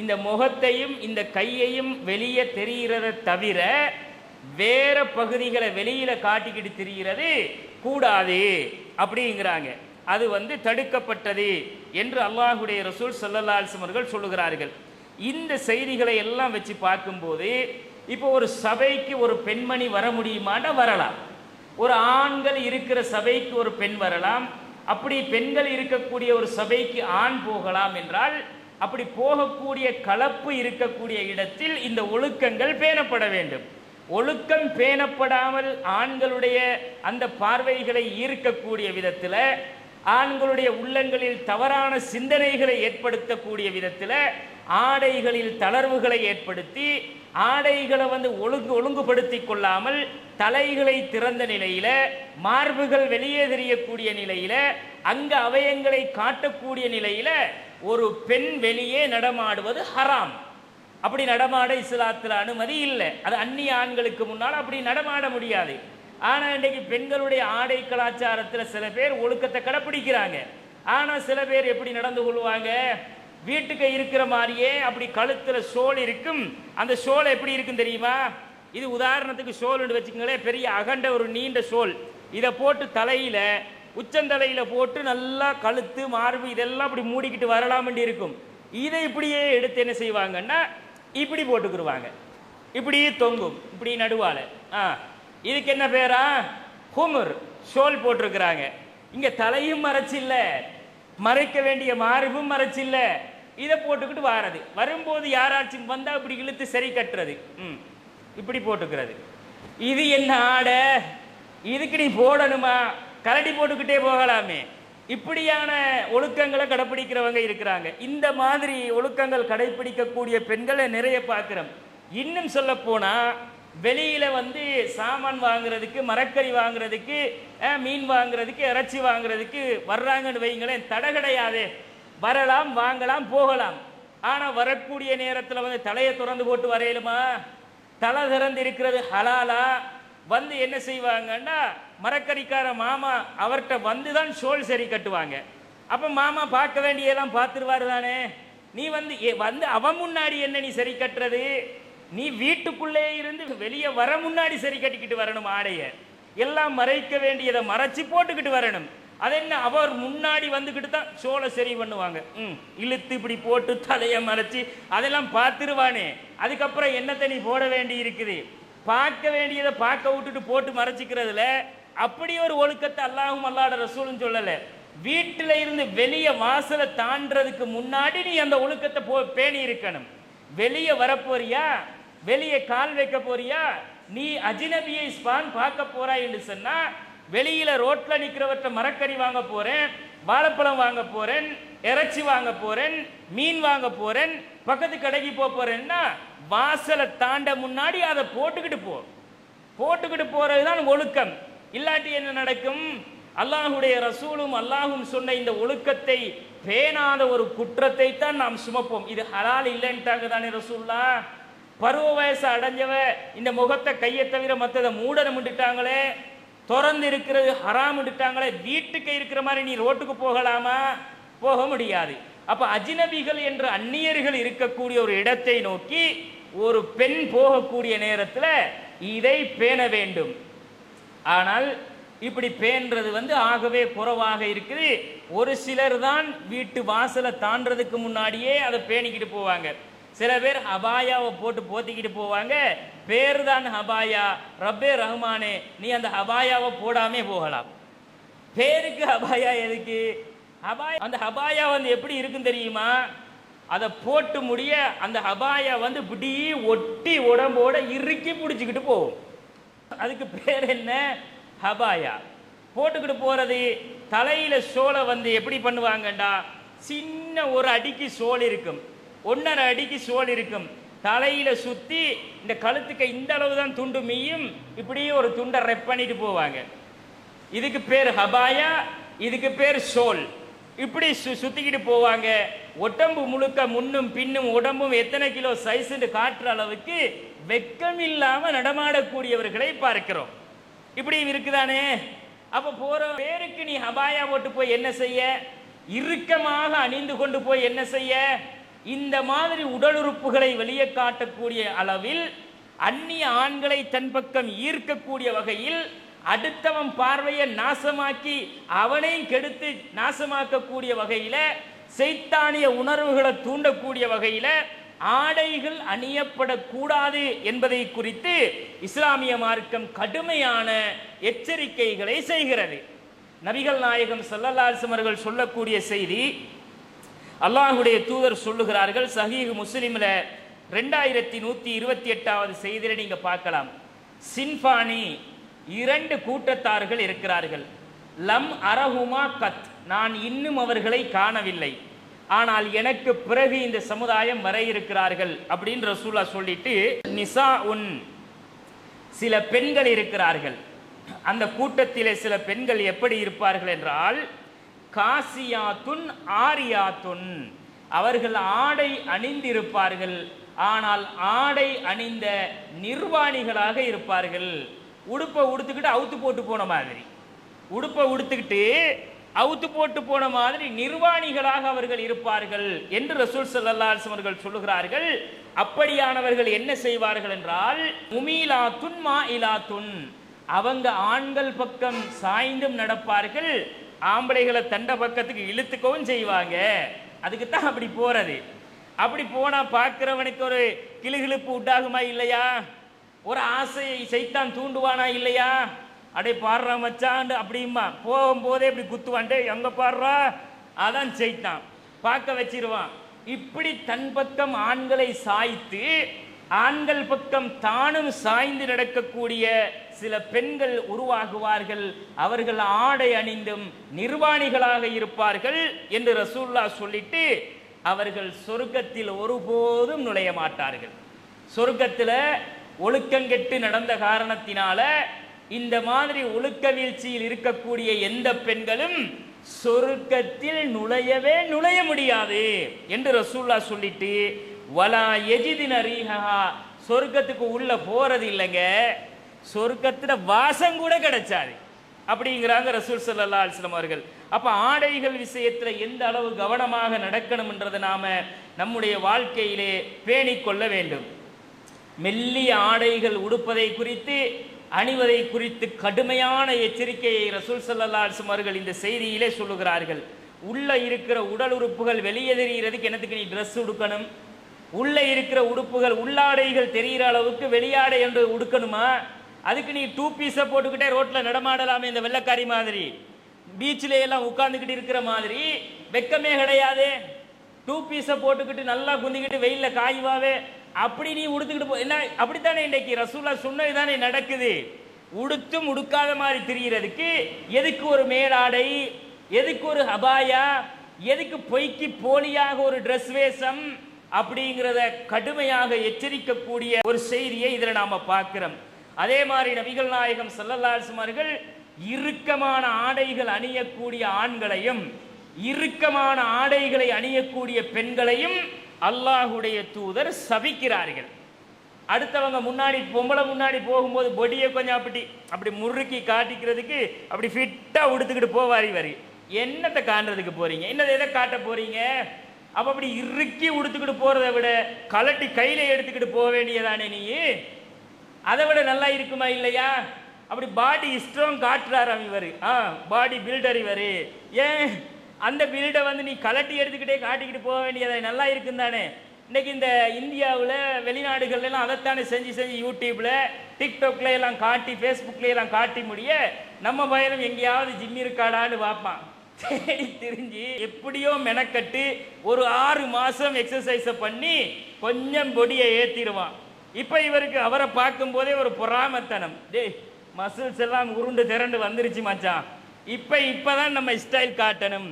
இந்த முகத்தையும் இந்த கையையும் வெளியே தெரிகிறத தவிர வேற பகுதிகளை வெளியில காட்டிக்கிட்டு தெரிகிறது கூடாது அப்படிங்கிறாங்க. அது தடுக்கப்பட்டது என்று அல்லாஹுடைய ரசூல் ஸல்லல்லாஹு அலைஹி வஸல்லம் அவர்கள் சொல்லுகிறார்கள். இந்த செய்திகளை எல்லாம் வச்சு பார்க்கும்போது இப்போ ஒரு சபைக்கு ஒரு பெண்மணி வர முடியுமான்னா வரலாம். ஒரு ஆண்கள் இருக்கிற சபைக்கு ஒரு பெண் வரலாம். அப்படி பெண்கள் இருக்கக்கூடிய ஒரு சபைக்கு ஆண் போகலாம் என்றால், அப்படி போகக்கூடிய கலப்பு இருக்கக்கூடிய இடத்தில் இந்த ஒழுக்கங்கள் பேணப்பட வேண்டும். ஒழுக்கம் பேணப்படாமல் ஆண்களுடைய அந்த பார்வைகளை ஈர்க்கக்கூடிய விதத்தில், ஆண்களுடைய உள்ளங்களில் தவறான சிந்தனைகளை ஏற்படுத்தக்கூடிய விதத்தில் ஆடைகளில் தளர்வுகளை ஏற்படுத்தி ஆடைகளை ஒழுங்குபடுத்தி கொள்ளாமல் தலைகளை திறந்த நிலையில, மார்புகள் வெளியே தெரியக்கூடிய நிலையில, அங்க அவயங்களை காட்டக்கூடிய நிலையில ஒரு பெண் வெளியே நடமாடுவது ஹராம். அப்படி நடமாட இஸ்லாத்தில் அனுமதி இல்லை. அது அந்நிய ஆண்களுக்கு முன்னால் அப்படி நடமாட முடியாது. ஆனால் இன்றைக்கு பெண்களுடைய ஆடை கலாச்சாரத்தில் சில பேர் ஒழுக்கத்தை கடைப்பிடிக்கிறாங்க. ஆனால் சில பேர் எப்படி நடந்து கொள்வாங்க, வீட்டுக்கு இருக்கிற மாதிரியே அப்படி கழுத்தில் ஷோல் இருக்கும். அந்த ஷோல் எப்படி இருக்கும் தெரியுமா? இது உதாரணத்துக்கு ஷோல்னு வச்சுக்கோங்களேன், பெரிய அகண்ட ஒரு நீண்ட ஷோல். இதை போட்டு தலையில, உச்சந்தலையில் போட்டு நல்லா கழுத்து மார்பு இதெல்லாம் அப்படி மூடிக்கிட்டு வரலாம்னு இருக்கும். இதை இப்படியே எடுத்து என்ன செய்வாங்கன்னா இப்படி போட்டுக்கிடுவாங்க, இப்படியே தொங்கும், இப்படி நடுவால. இதுக்கு என்ன பேரா? ஹுமுர், ஷோல் போட்டிருக்கிறாங்க. இங்க தலையும் மறைச்சில்ல, மறைக்க வேண்டிய மார்பும் மறைச்சில்ல, இதை போட்டுக்கிட்டு வாரது. வரும்போது யாராச்சும் வந்தா இப்படி இழுத்து சரி கட்டுறது, இப்படி போட்டுக்கிறது. இது என்ன ஆடை? இதுக்கு நீ போடணுமா? கரடி போட்டுக்கிட்டே போகலாமே. இப்படியான ஒழுக்கங்களை கடைப்பிடிக்கிறவங்க இருக்கிறாங்க. இந்த மாதிரி ஒழுக்கங்கள் கடைப்பிடிக்கக்கூடிய பெண்களை நிறைய பார்க்கிறோம். இன்னும் சொல்ல போனா வெளியில சாமான் வாங்குறதுக்கு, மரக்கறி வாங்குறதுக்கு, மீன் வாங்குறதுக்கு, இறைச்சி வாங்குறதுக்கு வர்றாங்கன்னு வைங்களேன், தடை கிடையாது. வரலாம், வாங்கலாம், போகலாம். ஆனா வரக்கூடிய நேரத்தில் தலையை திறந்து போட்டு வரையலுமா? தலை திறந்து இருக்கிறது ஹலாலா? என்ன செய்வாங்கன்னா மரக்கறிக்கார மாமா அவர்கிட்ட தான் ஷோல் சரி கட்டுவாங்க. அப்ப மாமா பார்க்க வேண்டியெல்லாம் பார்த்துருவாரு தானே. நீ அவன் முன்னாடி என்ன நீ சரி கட்டுறது? நீ வீட்டுக்குள்ளே இருந்து வெளியே வர முன்னாடி சரி கட்டிக்கிட்டு வரணும். ஆடைய எல்லாம் மறைக்க வேண்டியதை மறைச்சி போட்டுக்கிட்டு வரணும். அது என்ன, அவர் முன்னாடி வந்துக்கிட்டு தான் சோலை சரி பண்ணுவாங்க. இழுத்து இப்படி போட்டு தலையை மறைச்சி அதெல்லாம் பார்த்துருவானே, அதுக்கப்புறம் என்னத்தை நீ போட வேண்டி இருக்குது? பார்க்க வேண்டியதை பார்க்க விட்டுட்டு போட்டு மறைச்சிக்கிறதுல அப்படி ஒரு ஒழுக்கத்தை அல்லாஹும் அல்லாஹ்வுடைய ரசூலும் சொல்லலை. வீட்டில் இருந்து வெளியே வாசலை தாண்டறதுக்கு முன்னாடி நீ அந்த ஒழுக்கத்தை பேணி இருக்கணும். வெளியே வரப்போறியா, வெளியே கால் வைக்க போறியா, நீ அஜ்னபியை ஸ்பான் பார்க்க போறாய் என்று சொன்னா, வெளியில ரோட்ல நிக்கிறவற்ற மரக்கறி வாங்க போறேன், வாழைப்பழம் வாங்க போறேன், இறைச்சி வாங்க போறேன், மீன் வாங்க போறேன், பக்கத்து கடைக்கு போறேன்னா வாசலை தாண்ட முன்னாடி அதை போட்டுக்கிட்டு போறதுதான் ஒழுக்கம். இல்லாட்டி என்ன நடக்கும்? அல்லாஹுடைய ரசூலும் அல்லாஹும் சொன்ன இந்த ஒழுக்கத்தை பேணாத ஒரு குற்றத்தை தான் நாம் சுமப்போம். இது ஹலால் இல்லைன்ட்டாங்க தானே ரசூல்லா. பருவ வயசு அடைஞ்சவ இந்த முகத்தை கையை தவிர மற்றதை மூடணும்ட்டாங்களே, திறந்து இருக்கிறது ஹராம்ட்டாங்களே, வீட்டுக்கு இருக்கிற மாதிரி நீ ரோட்டுக்கு போகலாமா? போக முடியாது. அப்ப அஜ்னபிகள் என்ற அந்நியர்கள் இருக்கக்கூடிய ஒரு இடத்தை நோக்கி ஒரு பெண் போகக்கூடிய நேரத்தில் இதை பேண வேண்டும். ஆனால் இப்படி பேணுறது ஆகவே குறைவாக இருக்குது. ஒரு சிலர் தான் வீட்டு வாசலை தாண்டறதுக்கு முன்னாடியே அதை பேணிக்கிட்டு போவாங்க. சில பேர் ஹபாயாவை போட்டு போத்திக்கிட்டு போவாங்க. பேர் தான் ஹபாயா. ரப்பே ரஹ்மானே, நீ அந்த ஹபாயாவை போடாமே போகலாம். பேருக்கு ஹபாயா எதுக்கு? ஹபாயா, அந்த ஹபாயா எப்படி இருக்குன்னு தெரியுமா? அதை போட்டு முடிய அந்த ஹபாயா இப்படி ஒட்டி உடம்போட இறுக்கி பிடிச்சிக்கிட்டு போகும். அதுக்கு பேர் என்ன? ஹபாயா. போட்டுக்கிட்டு போறது. தலையில சோலை எப்படி பண்ணுவாங்கண்டா, சின்ன ஒரு அடிக்கு சோல் இருக்கும், 1.5 அடிக்கு சோல் இருக்கும். தலையில சுத்தி இந்த கழுத்துக்கு இந்த அளவு தான் துண்டு மீயும், இப்படியே ஒரு துண்டை ரெப் பண்ணிட்டு போவாங்க. இதுக்கு பேர் ஹபாயா, இதுக்கு பேர் சோல். இப்படி சுத்திக்கிட்டு போவாங்க. உடம்பு முழுக்க முன்னும் பின்னும் உடம்பும் எத்தனை கிலோ சைஸ் காட்டுற அளவுக்கு வெக்கம் இல்லாம நடமாடக்கூடியவர்களை பார்க்கிறோம். இப்படியும் இருக்குதானே? அப்ப போற பேருக்கு நீ ஹபாயா போட்டு போய் என்ன செய்ய? இறுக்கமாக அணிந்து கொண்டு போய் என்ன செய்ய? இந்த மாதிரி உடல் உறுப்புகளை வெளியே காட்டக்கூடிய அளவில் அந்நிய ஆண்களை தன் பக்கம் ஈர்க்கக்கூடிய வகையில் அடுத்தவன் பார்வையை நாசமாக்கி அவனையும் கெடுத்து நாசமாக்கக்கூடிய வகையில, சைத்தானிய உணர்வுகளை தூண்டக்கூடிய வகையில ஆடைகள் அணியப்படக்கூடாது என்பதை குறித்து இஸ்லாமிய மார்க்கம் கடுமையான எச்சரிக்கைகளை செய்கிறது. நபிகள் நாயகம் ஸல்லல்லாஹு அலைஹி வஸல்லம் அவர்கள் சொல்லக்கூடிய செய்தி, அல்லாஹ்வுடைய தூதர் சொல்லுகிறார்கள். சஹீஹ் முஸ்லிம்ல 2128வது செய்தியை நீங்க பார்க்கலாம். சின்ஃபானி, 2 கூட்டத்தார்கள் இருக்கிறார்கள். லம் அரஹுமா கத், நான் இன்னும் அவர்களை காணவில்லை, ஆனால் எனக்கு பிறகு இந்த சமுதாயம் வர இருக்கிறார்கள் அப்படின்னு ரசூலா சொல்லிட்டு, நிசா உன், சில பெண்கள் இருக்கிறார்கள். அந்த கூட்டத்திலே சில பெண்கள் எப்படி இருப்பார்கள் என்றால், காசியாத்துன் ஆரியாத்துன், அவர்கள் ஆடை அணிந்திருப்பார்கள், ஆனால் ஆடை அணிந்த நிர்வாணிகளாக இருப்பார்கள். உடுப்பை உடுத்துக்கிட்டு அவுத்து போட்டு போன மாதிரி, உடுப்பை உடுத்துக்கிட்டு அவுத்து போட்டு போன மாதிரி நிர்வாணிகளாக அவர்கள் இருப்பார்கள் என்று ரசூல் ஸல்லல்லாஹு அலைஹி வஸல்லம் அவர்கள் சொல்லுகிறார்கள். அப்படியானவர்கள் என்ன செய்வார்கள் என்றால், முமீலாத்துன் மாயிலாத்துன், அவங்க ஆண்கள் பக்கம் சாய்ந்தும் நடப்பார்கள், ஆம்பளைகளை தண்ட பக்கத்துக்கு இழுத்துக்கவும் செய்வாங்க. அதுக்கு தான் அப்படி போறது. அப்படி போனா பார்க்கிறவனுக்கு ஒரு கிளுகிழுப்பு உண்டாகுமா இல்லையா? ஒரு ஆசையை சைத்தான் தூண்டுவானா இல்லையா? அடே பாடுறா மச்சான் அப்படிமா போகும்போதே இப்படி குத்துவான்டே, எங்க பாடுறா, அதான் சைத்தான் பார்க்க வச்சிருவான். இப்படி தன் பக்கம் ஆண்களை சாய்த்து ஆண்கள் பக்கம் தானும் சாய்ந்து நடக்கக்கூடிய சில பெண்கள் உருவாகுவார்கள். அவர்கள் ஆடை அணிந்தும் நிர்வாணிகளாக இருப்பார்கள் என்று ரசூலுல்லாஹ் சொல்லிட்டு, அவர்கள் சொர்க்கத்தில் ஒருபோதும் நுழைய மாட்டார்கள். சொர்க்கத்தில் ஒழுக்கங்கெட்டு நடந்த காரணத்தினால இந்த மாதிரி ஒழுக்க வீழ்ச்சியில் இருக்கக்கூடிய எந்த பெண்களும் சொர்க்கத்தில் நுழைய முடியாது என்று ரசூலுல்லாஹ் சொல்லிட்டு, வலா எஜிதின ரீஹா, சொர்க்கத்துக்கு உள்ள போறது இல்லைங்க, சொர்க்கத்துல வாசம் கூட கிடைச்சாது அப்படிங்கிறாங்க ரசூல் ஸல்லல்லாஹு அலைஹி வஸல்லம் அவர்கள். அப்ப ஆடைகள் விஷயத்துல எந்த அளவு கவனமாக நடக்கணும் என்றதை நாம நம்முடைய வாழ்க்கையிலே பேணிக்கொள்ள வேண்டும். மெல்லிய ஆடைகள் உடுப்பதை குறித்து அணிவதை குறித்து கடுமையான எச்சரிக்கையை ரசூல் ஸல்லல்லாஹு அலைஹி வஸல்லம் அவர்கள் இந்த செய்தியிலே சொல்லுகிறார்கள். உள்ள இருக்கிற உடல் உறுப்புகள் வெளியே தெரிகிறதுக்கு என்னத்துக்கு நீ ட்ரெஸ் உடுக்கணும்? உள்ள இருக்கிற உடுப்புகள் உள்ளாடைகள் தெரிகிற அளவுக்கு வெளியாடை என்று உடுக்கணுமா? அதுக்கு நீ 2 பீஸை போட்டுக்கிட்டே ரோட்டில் நடமாடலாமே, இந்த வெள்ளக்காரி மாதிரி பீச்சில் எல்லாம் உட்கார்ந்துக்கிட்டு இருக்கிற மாதிரி வெக்கமே கிடையாது. 2 பீஸை போட்டுக்கிட்டு நல்லா குந்திக்கிட்டு வெயிலில் காய்வாவே அப்படி நீ உடுத்துக்கிட்டு என்ன? அப்படித்தானே இன்றைக்கு ரசூலா சொன்னது தானே நடக்குது. உடுத்தும் உடுக்காத மாதிரி திரிகிறதுக்கு எதுக்கு ஒரு மேலாடை, எதுக்கு ஒரு அபாயா, எதுக்கு பொய்க்கு போலியாக ஒரு ட்ரெஸ் வேஷம் அப்படிங்கிறத கடுமையாக எச்சரிக்கக்கூடிய ஒரு செய்தியை இதில் நாம் பார்க்கிறோம். அதே மாதிரி நபிகள் நாயகம் ஸல்லல்லாஹு அலைஹி வஸல்லம் அவர்கள் இறுக்கமான ஆடைகள் அணியக்கூடிய ஆண்களையும் இறுக்கமான ஆடைகளை அணியக்கூடிய பெண்களையும் அல்லாஹுடைய தூதர் சபிக்கிறார்கள். அடுத்தவங்க முன்னாடி பொம்பளை முன்னாடி போகும்போது பொடியை கொஞ்சம் அப்படி முறுக்கி காட்டிக்கிறதுக்கு அப்படி ஃபிட்டாக உடுத்துக்கிட்டு போவார். இவர் என்னத்தை காட்டுறதுக்கு போறீங்க? என்னதை எதை காட்ட போறீங்க? அப்போ அப்படி இறுக்கி உடுத்துக்கிட்டு போறதை விட கலட்டி கையில எடுத்துக்கிட்டு போக வேண்டியதானே நீ? அதை விட நல்லா இருக்குமா இல்லையா? அப்படி பாடி ஸ்ட்ராங் காட்டுறாரு இவர், பாடி பில்டர் இவர். ஏன் அந்த பில்டை வந்து நீ கலட்டி எடுத்துக்கிட்டே காட்டிக்கிட்டு போக வேண்டியதை நல்லா இருக்கும் தானே? இன்னைக்கு இந்த இந்தியாவில் வெளிநாடுகள்லாம் அதைத்தானே செஞ்சு யூடியூப்ல டிக்டாக்ல எல்லாம் காட்டி ஃபேஸ்புக்ல எல்லாம் காட்டி முடிய நம்ம பயணம் எங்கேயாவது ஜிம் இருக்காடான்னு பார்ப்பான். தேடி தெரிஞ்சு எப்படியோ மெனக்கட்டு ஒரு 6 மாதம் எக்ஸசைஸை பண்ணி கொஞ்சம் பொடியை ஏற்றிடுவான். இப்போ இவருக்கு அவரை பார்க்கும் போதே ஒரு பொறாமத்தனம், மசில்ஸ் எல்லாம் உருண்டு திரண்டு வந்துருச்சு மச்சான், இப்பதான் நம்ம ஸ்டைல் காட்டணும்.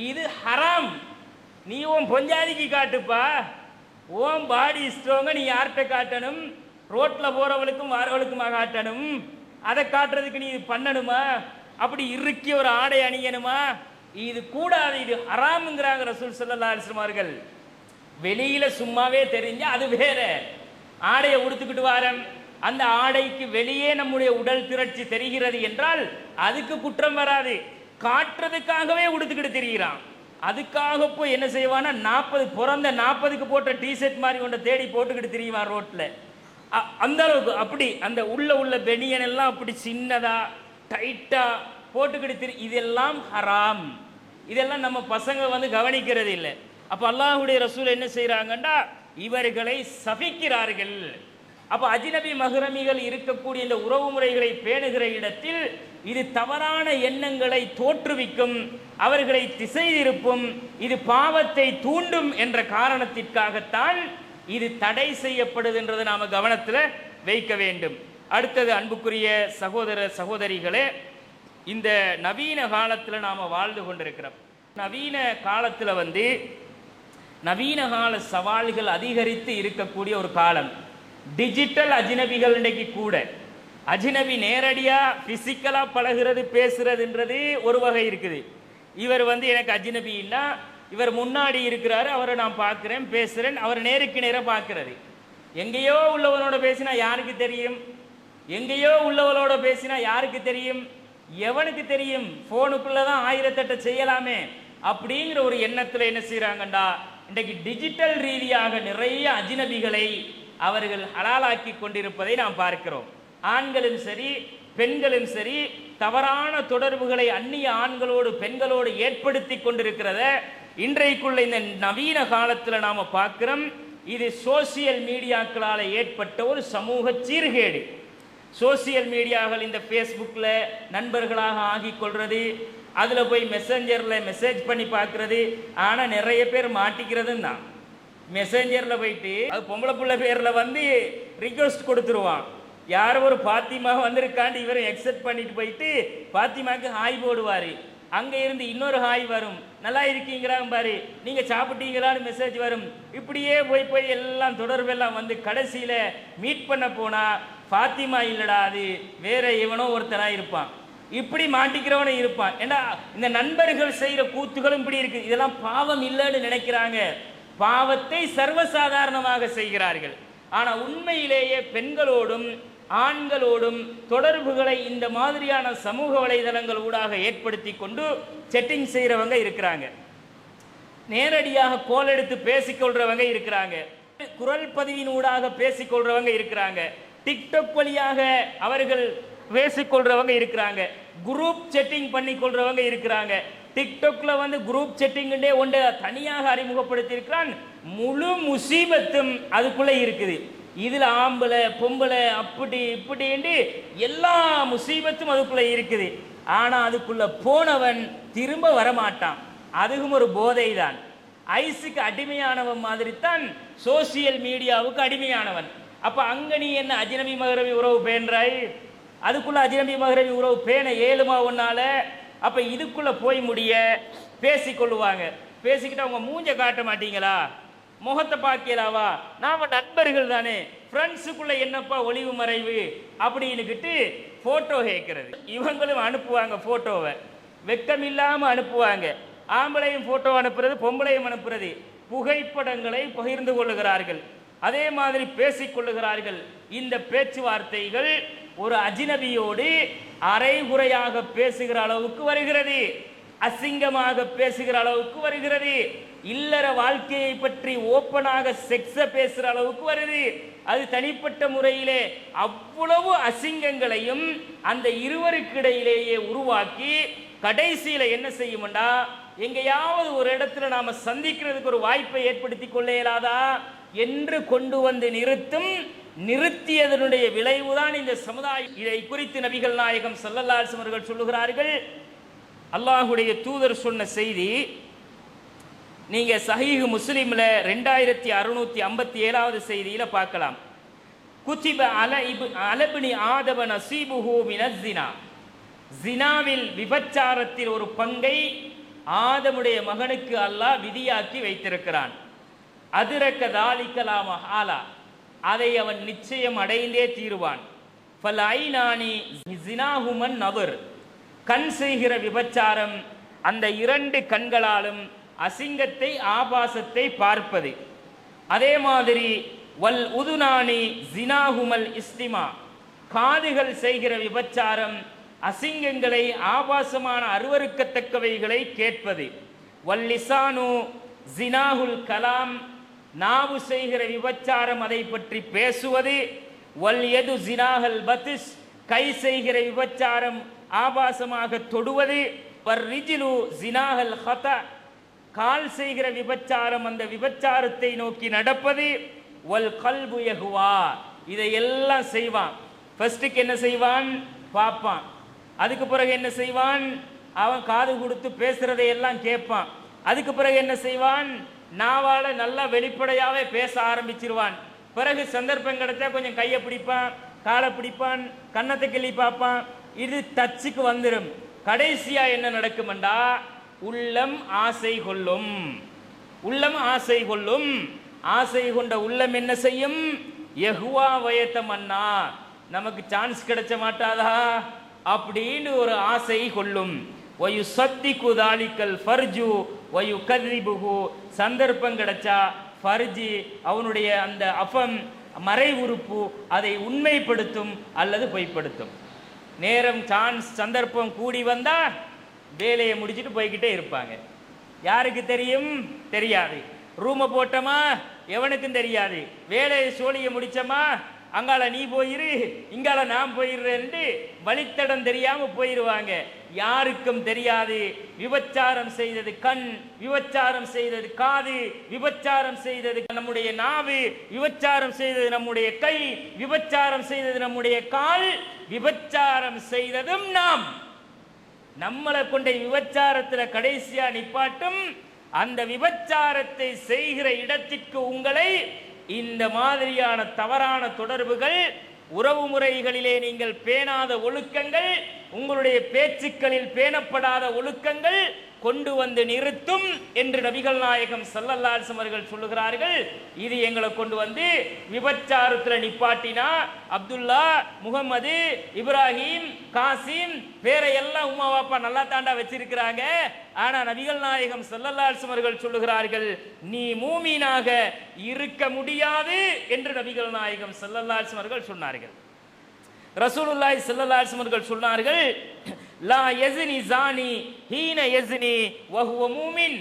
இது ஹராம். நீ உன் பொஞ்சாதிக்கு காட்டுப்பா, ஓம் பாடி ஸ்ட்ராங்க நீ யார்கிட்ட காட்டணும்? ரோட்ல போறவளுக்கும் வாரவளுக்குமா காட்டணும்? அதை காட்டுறதுக்கு நீ இது பண்ணணுமா? அப்படி இறுக்கி ஒரு ஆடை அணியணுமா? இது கூடாது, இது ஹராம்ங்கிறாங்க ரசூல் ஸல்லல்லாஹு அலைஹி வஸல்லம் அவர்கள். வெளியில சும்மாவே தெரிஞ்சா அது வேற. ஆடையை உடுத்துக்கிட்டு வாரம், அந்த ஆடைக்கு வெளியே நம்முடைய உடல் திரட்சி தெரிகிறது என்றால் அதுக்கு குற்றம் வராது. காட்டுறதுக்காகவே உடுத்துக்கிட்டு தெரிகிறான், அதுக்காக போய் என்ன செய்வானா 40க்கு போட்ட டிஷர்ட் மாதிரி ஒன்றை தேடி போட்டுக்கிட்டு தெரியுவான் ரோட்ல. அந்த அளவுக்கு அப்படி அந்த உள்ள பெனியன் எல்லாம் அப்படி சின்னதா டைட்டா போட்டுக்கிட்டு இதெல்லாம் ஹராம். இதெல்லாம் நம்ம பசங்க வந்து கவனிக்கிறது இல்லை. அப்ப அல்லாஹ்வுடைய ரசூல் என்ன செய்யறாங்கன்னா இவர்களை சபிக்கிறார்கள். அப்ப அஜ்னபி மஹ்ரமிகள் இருக்கக்கூடிய இந்த உறவு முறைகளை பேணுகிற இடத்தில் இது தவறான எண்ணங்களை தோற்றுவிக்கும், அவர்களை திசை திருப்பும், இது பாவத்தை தூண்டும் என்ற காரணத்திற்காகத்தான் இது தடை செய்யப்படுதுன்றதை நாம கவனத்தில் வைக்க வேண்டும். அடுத்தது அன்புக்குரிய சகோதர சகோதரிகளே, இந்த நவீன காலத்தில் நாம வாழ்ந்து கொண்டிருக்கிறோம். நவீன காலத்தில் வந்து நவீன கால சவால்கள் அதிகரித்து இருக்கக்கூடிய ஒரு காலம். டிஜிட்டல் அஜ்னபிகள் இன்றைக்கு கூட, அஜ்னபி நேரடியா பிசிக்கலா பழகிறது பேசுறதுன்றது ஒரு வகை இருக்குது. இவர் வந்து எனக்கு அஜ்னபி இல்ல, இவர் முன்னாடி இருக்கிறாரு, அவரை நான் பார்க்கிறேன் பேசுறேன், அவர் நேருக்கு நேர பார்க்கிறது. எங்கேயோ உள்ளவனோட பேசினா யாருக்கு தெரியும்? எங்கேயோ உள்ளவளோட பேசினா யாருக்கு தெரியும்? எவனுக்கு தெரியும்? போனுக்குள்ளதான் 1008 செய்யலாமே அப்படிங்கிற ஒரு எண்ணத்துல என்ன செய்யறாங்கண்டா இன்றைக்கு டிஜிட்டல் ரீதியாக நிறைய அஜ்னபிகளை அவர்கள் ஹலாலாக்கி கொண்டிருப்பதை நாம் பார்க்கிறோம். ஆண்களும் சரி பெண்களும் சரி தவறான தொடர்புகளை அந்நிய ஆண்களோடு பெண்களோடு ஏற்படுத்தி கொண்டிருக்கிறத இன்றைக்குள்ள இந்த நவீன காலத்தில் நாம பார்க்கிறோம். இது சோசியல் மீடியாக்களால் ஏற்பட்ட ஒரு சமூக சீர்கேடு. சோசியல் மீடியாக்கள் இந்த ஃபேஸ்புக்கில் நண்பர்களாக ஆகிக் கொள்வது, அதில் போய் மெசஞ்சரில் மெசேஜ் பண்ணி பார்க்கறது. ஆனால் நிறைய பேர் மாட்டிக்கிறதுன்னு தான். மெசஞ்சரில் போயிட்டு அது பொம்பளை பிள்ளை பேரில் வந்து ரிக்வெஸ்ட் கொடுத்துருவான். யாரோ ஒரு பாத்திமா வந்திருக்காண்டு இவரை எக்ஸெப்ட் பண்ணிட்டு போயிட்டு பாத்திமாக்கு ஹாய் போடுவார். அங்கே இருந்து இன்னொரு ஹாய் வரும், நல்லா இருக்கீங்களான்னு பாரு, நீங்கள் சாப்பிட்டீங்களான்னு மெசேஜ் வரும். இப்படியே போய் எல்லாம் தொடர்பெல்லாம் வந்து கடைசியில் மீட் பண்ண போனால் பாத்திமா இல்லடா, அது வேற எவனோ ஒருத்தனாக இருப்பான். இப்படி மாட்டிக்கிறவனே இருப்பான். ஏன்னா இந்த நண்பர்கள் செய்கிற கூத்துகளும் இப்படி இருக்கு. இதெல்லாம் பாவம் இல்லைன்னு நினைக்கிறாங்க, பாவத்தை சர்வசாதாரணமாக செய்கிறார்கள். ஆனால் உண்மையிலேயே பெண்களோடும் ஆண்களோடும் தொடர்புகளை இந்த மாதிரியான சமூக வலைதளங்கள் ஊடாக ஏற்படுத்தி கொண்டு செட்டிங் செய்கிறவங்க இருக்கிறாங்க, நேரடியாக கோல் எடுத்து பேசிக்கொள்றவங்க இருக்கிறாங்க, குரல் பதிவின் ஊடாக பேசிக்கொள்றவங்க இருக்கிறாங்க. டிக்டாக் வழியாக அவர்கள் பேசிக்கொள்றவங்க இருக்கிறாங்க, குரூப் செட்டிங் பண்ணி கொள்றவங்க இருக்கிறாங்க. டிக்டாக்ல வந்து குரூப் செட்டிங்கே ஒன்று தனியாக அறிமுகப்படுத்தி இருக்கிறான். முழு முசீபத்தும் அதுக்குள்ள இருக்குது. இதுல ஆம்பளை பொம்பளை அப்படி இப்படி என்று எல்லா முசீபத்தும் அதுக்குள்ள இருக்குது. ஆனா அதுக்குள்ள போனவன் திரும்ப வரமாட்டான். அதுவும் ஒரு போதை தான். ஐஸுக்கு அடிமையானவன் மாதிரி தான் சோசியல் மீடியாவுக்கு அடிமையானவன். அப்ப அங்க நீ என்ன அஜ்னபி மகரபி உறவு பேன்றாய்? அதுக்குள்ள அஜ்னபி மகரபி உறவு பேண ஏழுமா ஒன்னால? அப்ப இதுக்குள்ள போய் முடிய பேசிக்கொள்ளுவாங்க. பேசிக்கிட்டு அவங்க மூஞ்ச காட்ட மாட்டீங்களா? முகத்தை பார்க்கலாவா? நாம நண்பர்கள் தானே, ஃப்ரெண்ட்ஸுக்குள்ள என்னப்பா ஒளிவு மறைவு அப்படின்னுக்கிட்டு போட்டோ கேட்கறது. இவங்களும் அனுப்புவாங்க போட்டோவை, வெக்கம் இல்லாம அனுப்புவாங்க. ஆம்பளையும் போட்டோ அனுப்புறது, பொம்பளையும் அனுப்புறது. புகைப்படங்களை பகிர்ந்து கொள்ளுகிறார்கள், அதே மாதிரி பேசிக்கொள்ளுகிறார்கள். இந்த பேச்சுவார்த்தைகள் ஒரு அஜ்னபியோடு அரைகுறையாக பேசுகிற அளவுக்கு வருகிறது, அசிங்கமாக பேசுகிற அளவுக்கு வருகிறது, இல்லற வாழ்க்கையை பற்றி ஓப்பனாக செக்ஸ பேசுகிற அளவுக்கு வருது. அது தனிப்பட்ட முறையிலே அவ்வளவு அசிங்கங்களையும் அந்த இருவருக்கு இடையிலேயே உருவாக்கி கடைசியில் என்ன செய்யும்டா, எங்கேயாவது ஒரு இடத்துல நாம சந்திக்கிறதுக்கு ஒரு வாய்ப்பை ஏற்படுத்தி கொள்ள இயலாதா என்று கொண்டு வந்து நிறுத்தும். நிறுத்தியதனுடைய விளைவுதான் இந்த சமுதாயம். இதை குறித்து நபிகள் நாயகம் ஸல்லல்லாஹு அலைஹி வஸல்லம் அவர்கள் சொல்லுகிறார்கள். அல்லாஹுடைய தூதர் சொன்ன செய்தி நீங்க சஹீஹ் முஸ்லிம்ல 2657வது செய்தியில பார்க்கலாம். குதிப அலப்னி ஆதம நஸீபுஹு மினஸ் ஸினா, ஜினாவில் விபச்சாரத்தில் ஒரு பங்கை ஆதமுடைய மகனுக்கு அல்லாஹ் விதியாக்கி வைத்திருக்கிறான். அதிரக்க தாலிக லா மஹாலா, அதை அவன் நிச்சயம் அடைந்தே தீருவான். ஃபல் ஐனானி ஸினாஹுமன் நவர், கண் செய்கிற விபச்சாரம் அந்த இரண்டு கண்களாலும் அசிங்கத்தை ஆபாசத்தை பார்ப்பது. அதே மாதிரி வல் உதுனானி ஸினாஹுமல் இஸ்திமா, காதுகள் செய்கிற விபச்சாரம் அசிங்கங்களை ஆபாசமான அருவருக்கத்தக்கவைகளை கேட்பது. வல் லிசானு ஸினாஹுல் கலாம், நாவு செய்கிற விபச்சாரம் அதை பற்றி பேசுவது. வல் யது ஸினாஹல் பத்ஸ், கை செய்கிற விபச்சாரம் ஆபாசமாக தொடுவது. வர் ரிஜ்லு ஸினாஹல் ஹதா, கால் செய்கிற விபச்சாரம் அந்த விபச்சாரத்தை நோக்கி நடப்பது. வல் கல்பு யஹ்வா, இதையெல்லாம் செய்வான். ஃபர்ஸ்ட்டுக்கு என்ன செய்வான்? பார்ப்பான். அதுக்கு பிறகு என்ன செய்வான்? அவன் காது கொடுத்து பேசுறதை எல்லாம் கேட்பான். அதுக்கு பிறகு என்ன செய்வான்? நாவால நல்லா வெளிப்படையாவே பேச ஆரம்பிச்சிருவான். பிறகு சந்தர்ப்பம் கிடைச்சா கொஞ்சம் கையை பிடிப்பான், காலை பிடிப்பான், கன்னத்தை கிள்ளி பார்ப்பான். இது டச்சுக்கு வந்துடும். கடைசியா என்ன நடக்கும்டா, உள்ளம் ஆசை கொள்ளும். உள்ளம் ஆசை கொள்ளும். ஆசை கொண்ட உள்ளம் என்ன செய்யும்? யஹ்வா வயத்தமன்னா, நமக்கு சான்ஸ் கிடைச்ச மாட்டாதா அப்படின்னு ஒரு ஆசை கொள்ளும். வயு சத்திக்கு தாலிக்கல் ஃபர்ஜு வயு கதிபுகு, சந்தர்ப்பம் கிடைச்சா ஃபர்ஜி அவனுடைய அந்த அஃபம் மறை உறுப்பு அதை உண்மைப்படுத்தும் அல்லது பொய்ப்படுத்தும். நேரம் சான்ஸ் சந்தர்ப்பம் கூடி வந்தா வேலையை முடிச்சுட்டு போய்கிட்டே இருப்பாங்க. யாருக்கு தெரியும்? தெரியாது. ரூமை போட்டோமா எவனுக்கும் தெரியாது. வேலையை சோழியை முடிச்சோமா அங்கால நீ போயிரு இங்கால நான் போயிடுறேன்ட்டு வழித்தடம் தெரியாம போயிடுவாங்க. யாருக்கும் தெரியாது. விபச்சாரம் செய்தது கண், விபச்சாரம் செய்தது காது, விபச்சாரம் செய்தது நம்முடைய நாவு, விபச்சாரம் செய்தது நம்முடைய கை, விபச்சாரம் செய்தது நம்முடைய கால், விபச்சாரம் செய்ததும் நாம். நம்மளை கொண்ட விபச்சாரத்தில் கடைசியா நிப்பாட்டும். அந்த விபச்சாரத்தை செய்கிற இடத்திற்கு உங்களை இந்த மாதிரியான தவறான தொடர்புகள், உறவு முறைகளிலே நீங்கள் பேணாத ஒழுக்கங்கள், உங்களுடைய பேச்சுக்களில் பேணப்படாத ஒழுக்கங்கள் கொண்டு வந்து நிறுத்தும் என்று நபிகள் நாயகம் ஸல்லல்லாஹு அலைஹி வஸல்லம் அவர்கள் சொல்லுகிறார்கள். இது எங்களை கொண்டு வந்து விபச்சாரத்தில் நிப்பாட்டினா அப்துல்லா, முகமது, இப்ராஹிம், காசிம் பேரையெல்லாம் உமா பாப்பா நல்லா தாண்டா வச்சிருக்கிறாங்க. ஆனா நபிகள் நாயகம் ஸல்லல்லாஹு அலைஹி வஸல்லம் அவர்கள் சொல்லுகிறார்கள், நீ மூமீனாக இருக்க முடியாது என்று நபிகள் நாயகம் ஸல்லல்லாஹு அலைஹி வஸல்லம் அவர்கள் சொன்னார்கள். ரசூலுல்லாஹி ஸல்லல்லாஹு அலைஹி வஸல்லம் அவர்கள் சொன்னார்கள், லா யஸ்னி ஜானி ஹீன யஸ்னி வஹுவ மூமின்.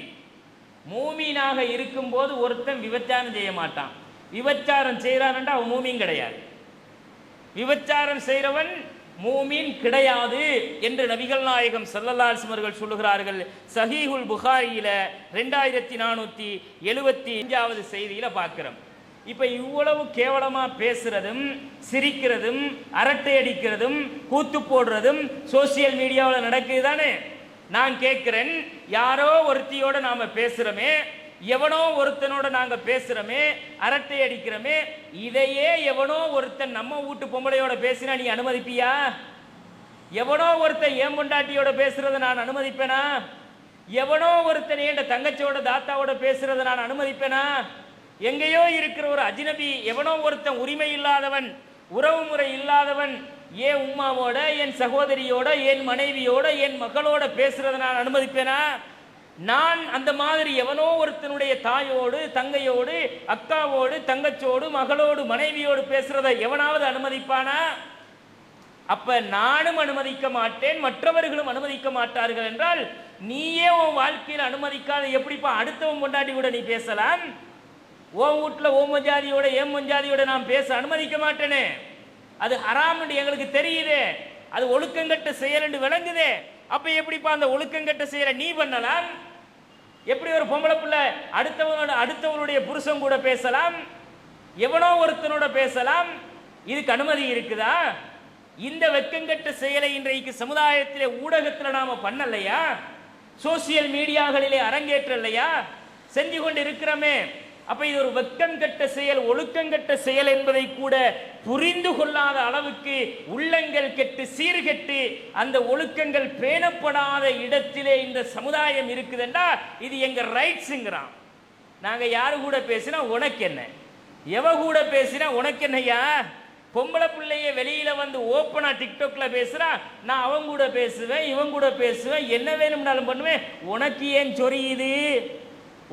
மூமீனாக இருக்கும்போது ஒருத்தன் விபச்சாரம் செய்ய மாட்டான். விபச்சாரம் செய்யறான்டா அவன் மூமின் கிடையாது. விபச்சாரம் செய்கிறவன் மூமின் கிடையாது என்று நபிகள் நாயகம் ஸல்லல்லாஹு அலைஹி வஸல்லம் அவர்கள் சொல்லுகிறார்கள். சஹீஹுல் புகாரியில 2475வது செய்தியில பார்க்கிறோம். இப்ப இவ்வளவு கேவலமா பேசுறதும் சிரிக்கிறதும் அரட்டை அடிக்கிறதும் கூத்து போடுறதும் சோசியல் மீடியாவில் நடக்குது தானே. நான் கேட்கிறேன், யாரோ ஒருத்தியோட நாம பேசுறோமே, எவனோ ஒருத்தனோட நாங்க பேசுறோமே, அரட்டை அடிக்கிறோமே, இதையே எவனோ ஒருத்தன் நம்ம வீட்டு பொம்பளையோட பேசினா நீ அனுமதிப்பியா? எவனோ ஒருத்தன் ஏன் பொண்டாட்டியோட பேசுறத நான் அனுமதிப்பேனா? எவனோ ஒருத்தன் ஏன் தங்கச்சியோட தாத்தாவோட பேசுறத நான் அனுமதிப்பேனா? எங்கேயோ இருக்கிற ஒரு அஜ்னபி, எவனோ ஒருத்தன் உரிமை இல்லாதவன், உறவு முறை இல்லாதவன் ஏன் உம்மாவோட, என் சகோதரியோட, என் மனைவியோட, என் மகளோட பேசுறத நான் அனுமதிப்பேனா? நான் அந்த மாதிரி எவனோ ஒருத்தனுடைய தாயோடு, தங்கையோடு, அக்காவோடு, தங்கச்சோடு, மகளோடு, மனைவியோடு பேசுறத எவனாவது அனுமதிப்பானா? அப்ப நானும் அனுமதிக்க மாட்டேன், மற்றவர்களும் அனுமதிக்க மாட்டார்கள் என்றால் நீயே உன் வாழ்க்கையில் அனுமதிக்காத எப்படிப்பா அடுத்தவன் கொண்டாடி கூட நீ பேசலாம்? உன் வீட்டுல ஓம ஜாதியோட ஏமன் ஜாதியோட நான் பேச அனுமதிக்க மாட்டேனே. அது ஹராம் என்று எங்களுக்கு தெரியுது, அது ஒழுக்கங்கட்ட செயல் என்று விளங்குதே. அப்ப எப்படிப்பா அந்த ஒழுக்கங்கட்ட செயலை நீ பண்ணலாம்? எப்படி ஒரு பொம்பளை பிள்ளை அடுத்தவனுடைய புருஷன் கூட பேசலாம், எவனோ ஒருத்தனோட பேசலாம்? இதுக்கு அனுமதி இருக்குதா? இந்த வெக்கங்கட்ட செயலை இன்றைக்கு சமுதாயத்திலே ஊடகத்தில் நாம பண்ணலையா? சோசியல் மீடியாக்களிலே அரங்கேற்றலையா? செஞ்சு கொண்டு இருக்கிறோமே. அப்ப இது ஒரு வெக்கங்கட்ட செயல், ஒழுக்கங்கட்ட செயல் என்பதை கூட புரிந்து கொள்ளாத அளவுக்கு உள்ளங்கள் கெட்டு சீர்கெட்டு அந்த ஒழுக்கங்கள் பேணப்படாத இடத்திலே இந்த சமுதாயம் இருக்குதுன்னா இது எங்க ரைட்ஸுங்கிறான். நாங்க யாரு கூட பேசினா உனக்கு என்ன, எவ கூட பேசினா உனக்கு என்னையா? பொம்பளை பிள்ளைய வெளியில வந்து ஓப்பனா டிக்டாக்ல பேசுறா, நான் அவங்க கூட பேசுவேன், இவங்க கூட பேசுவேன், என்ன வேணும்னாலும் பண்ணுவேன், உனக்கு ஏன் சொரியுது?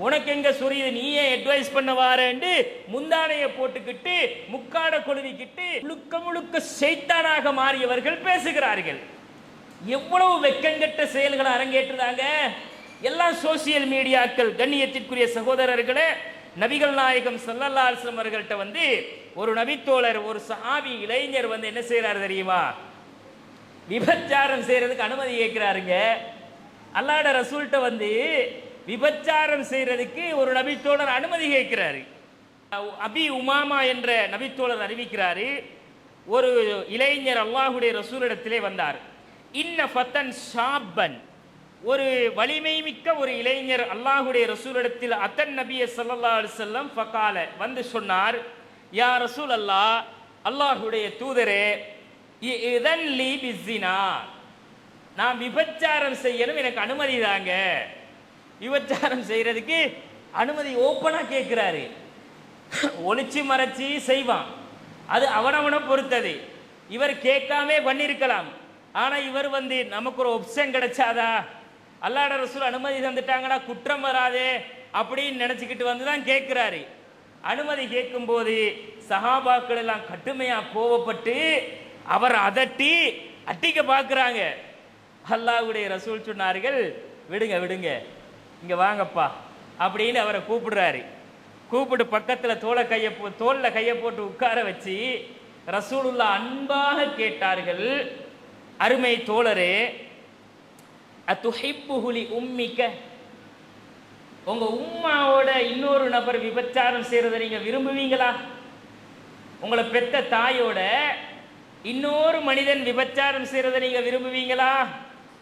உனக்கு எங்க சொரியுது? நீயே அட்வைஸ் பண்ண வாரேன்னு முந்தானையை போட்டுக்கிட்டு முக்காட கொழுவிக்கிட்டு முழுக்க முழுக்க சைத்தானாக மாறியவர்கள் பேசுகிறார்கள். எவ்வளவு வெக்கங்கெட்ட செயல்களை அரங்கேற்றுறாங்க எல்லாம் சோசியல் மீடியாக்கள். கண்ணியத்திற்குரிய சகோதரர்களே, நபிகள் நாயகம் ஸல்லல்லாஹு அலைஹி வஸல்லம் அவர்கள்ட்ட வந்து ஒரு நபித்தோழர், ஒரு சஹாபி இளைஞர் வந்து என்ன செய்யறாரு தெரியுமா? விபச்சாரம் செய்யறதுக்கு அனுமதி கேட்கிறாருங்க. அல்லாஹ்வுடைய ரசூல்கிட்ட வந்து விபச்சாரம் செய்யறதுக்கு ஒரு நபித்தோழர் அனுமதி கேட்கிறாரு. அபி உமாமா என்ற நபித்தோழர் அறிவிக்கிறாரு, ஒரு இளைஞர் அல்லாஹ்வுடைய ரசூலிடத்திலே வந்தார். இன்ன ஃபத்தன் ஷாப்பன், ஒரு வலிமை மிக்க ஒரு இளைஞர் அல்லாஹ்வுடைய ரசூலிடத்தில் அத்தன் நபிய ஸல்லல்லாஹு அலைஹி வஸல்லம் ஃபகால வந்து சொன்னார், யா ரசூல் அல்லாஹ், அல்லாஹ்வுடைய தூதரே, இதன் லீ பிஸ்ஸினா, நான் விபச்சாரம் செய்யணும், எனக்கு அனுமதி தாங்க. விபச்சாரம் செய்யறதுக்கு அனுமதி ஓப்பனா கேட்கிறாரு. ஒளிச்சு மறைச்சி செய்வான், அது அவனவனை பொறுத்தது. இவர் கேட்காமே பண்ணிருக்கலாம், ஆனா இவர் வந்து நமக்கு ஒரு ஆப்ஷன் கிடைச்சாதா, அல்லாஹ்வுடைய ரசூல் அனுமதி தந்துட்டாங்கன்னா குற்றம் வராதே அப்படின்னு நினைச்சுக்கிட்டு வந்துதான் கேட்கிறாரு. அனுமதி கேட்கும் போது சஹாபாக்கள் எல்லாம் கடுமையா கோவப்பட்டு அவர் அதட்டி அட்டிக்க பார்க்கிறாங்க. அல்லாஹ்வுடைய ரசூல் சொன்னார்கள், விடுங்க விடுங்க, இங்க வாங்கப்பா அப்படின்னு அவரை கூப்பிடுறாரு. கூப்பிட்டு பக்கத்துல தோல்ல கையை போட்டு உட்கார வச்சு ரசூலுல்லாஹ் அன்பாக கேட்டார்கள், அருமை தோழரே, அதுஹிப்புஹு லி உம்மிக, உங்க உம்மாவோட இன்னொரு நபர் விபச்சாரம் செய்யறதை நீங்க விரும்புவீங்களா? உங்களை பெத்த தாயோட இன்னொரு மனிதன் விபச்சாரம் செய்யறதை நீங்க விரும்புவீங்களா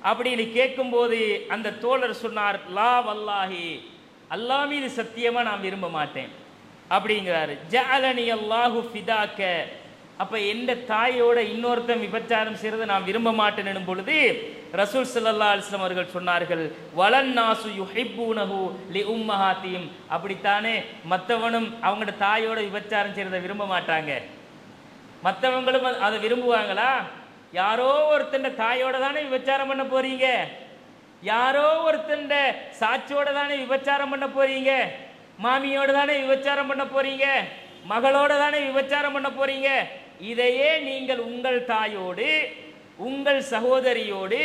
அப்படின்னு கேட்கும்போது அந்த தோழர் சொன்னார், லா வல்லாஹி, அல்லாஹ் மீது சத்தியமா நான் விரும்ப மாட்டேன் அப்படிங்கிறாரு. ஜஅலனி அல்லாஹு ஃபிதாக்க, அப்ப எந்த தாயோட இன்னொருத்தன் விபச்சாரம் செய்யறதை நான் விரும்ப மாட்டேன் எனும் பொழுது ரசூல் ஸல்லல்லாஹு அலைஹி வஸல்லம் அவர்கள் சொன்னார்கள், வலன் நாசு யுஹிப்பூனஹு லி உம்மஹாத்திஹிம், அப்படித்தானே மற்றவனும் அவங்களோட தாயோட விபச்சாரம் செய்யறதை விரும்ப மாட்டாங்க, மற்றவங்களும் அதை விரும்புவாங்களா? யாரோ ஒருத்தன் தாயோட தானே விபச்சாரம் பண்ண போறீங்க, யாரோ ஒருத்தன் சாட்சியோட தானே விபச்சாரம் பண்ண போறீங்க, மாமியோட தானே விபச்சாரம் பண்ண போறீங்க, மகளோட தானே விபச்சாரம் பண்ண போறீங்க. இதையே நீங்கள் உங்கள் தாயோடு, உங்கள் சகோதரியோடு,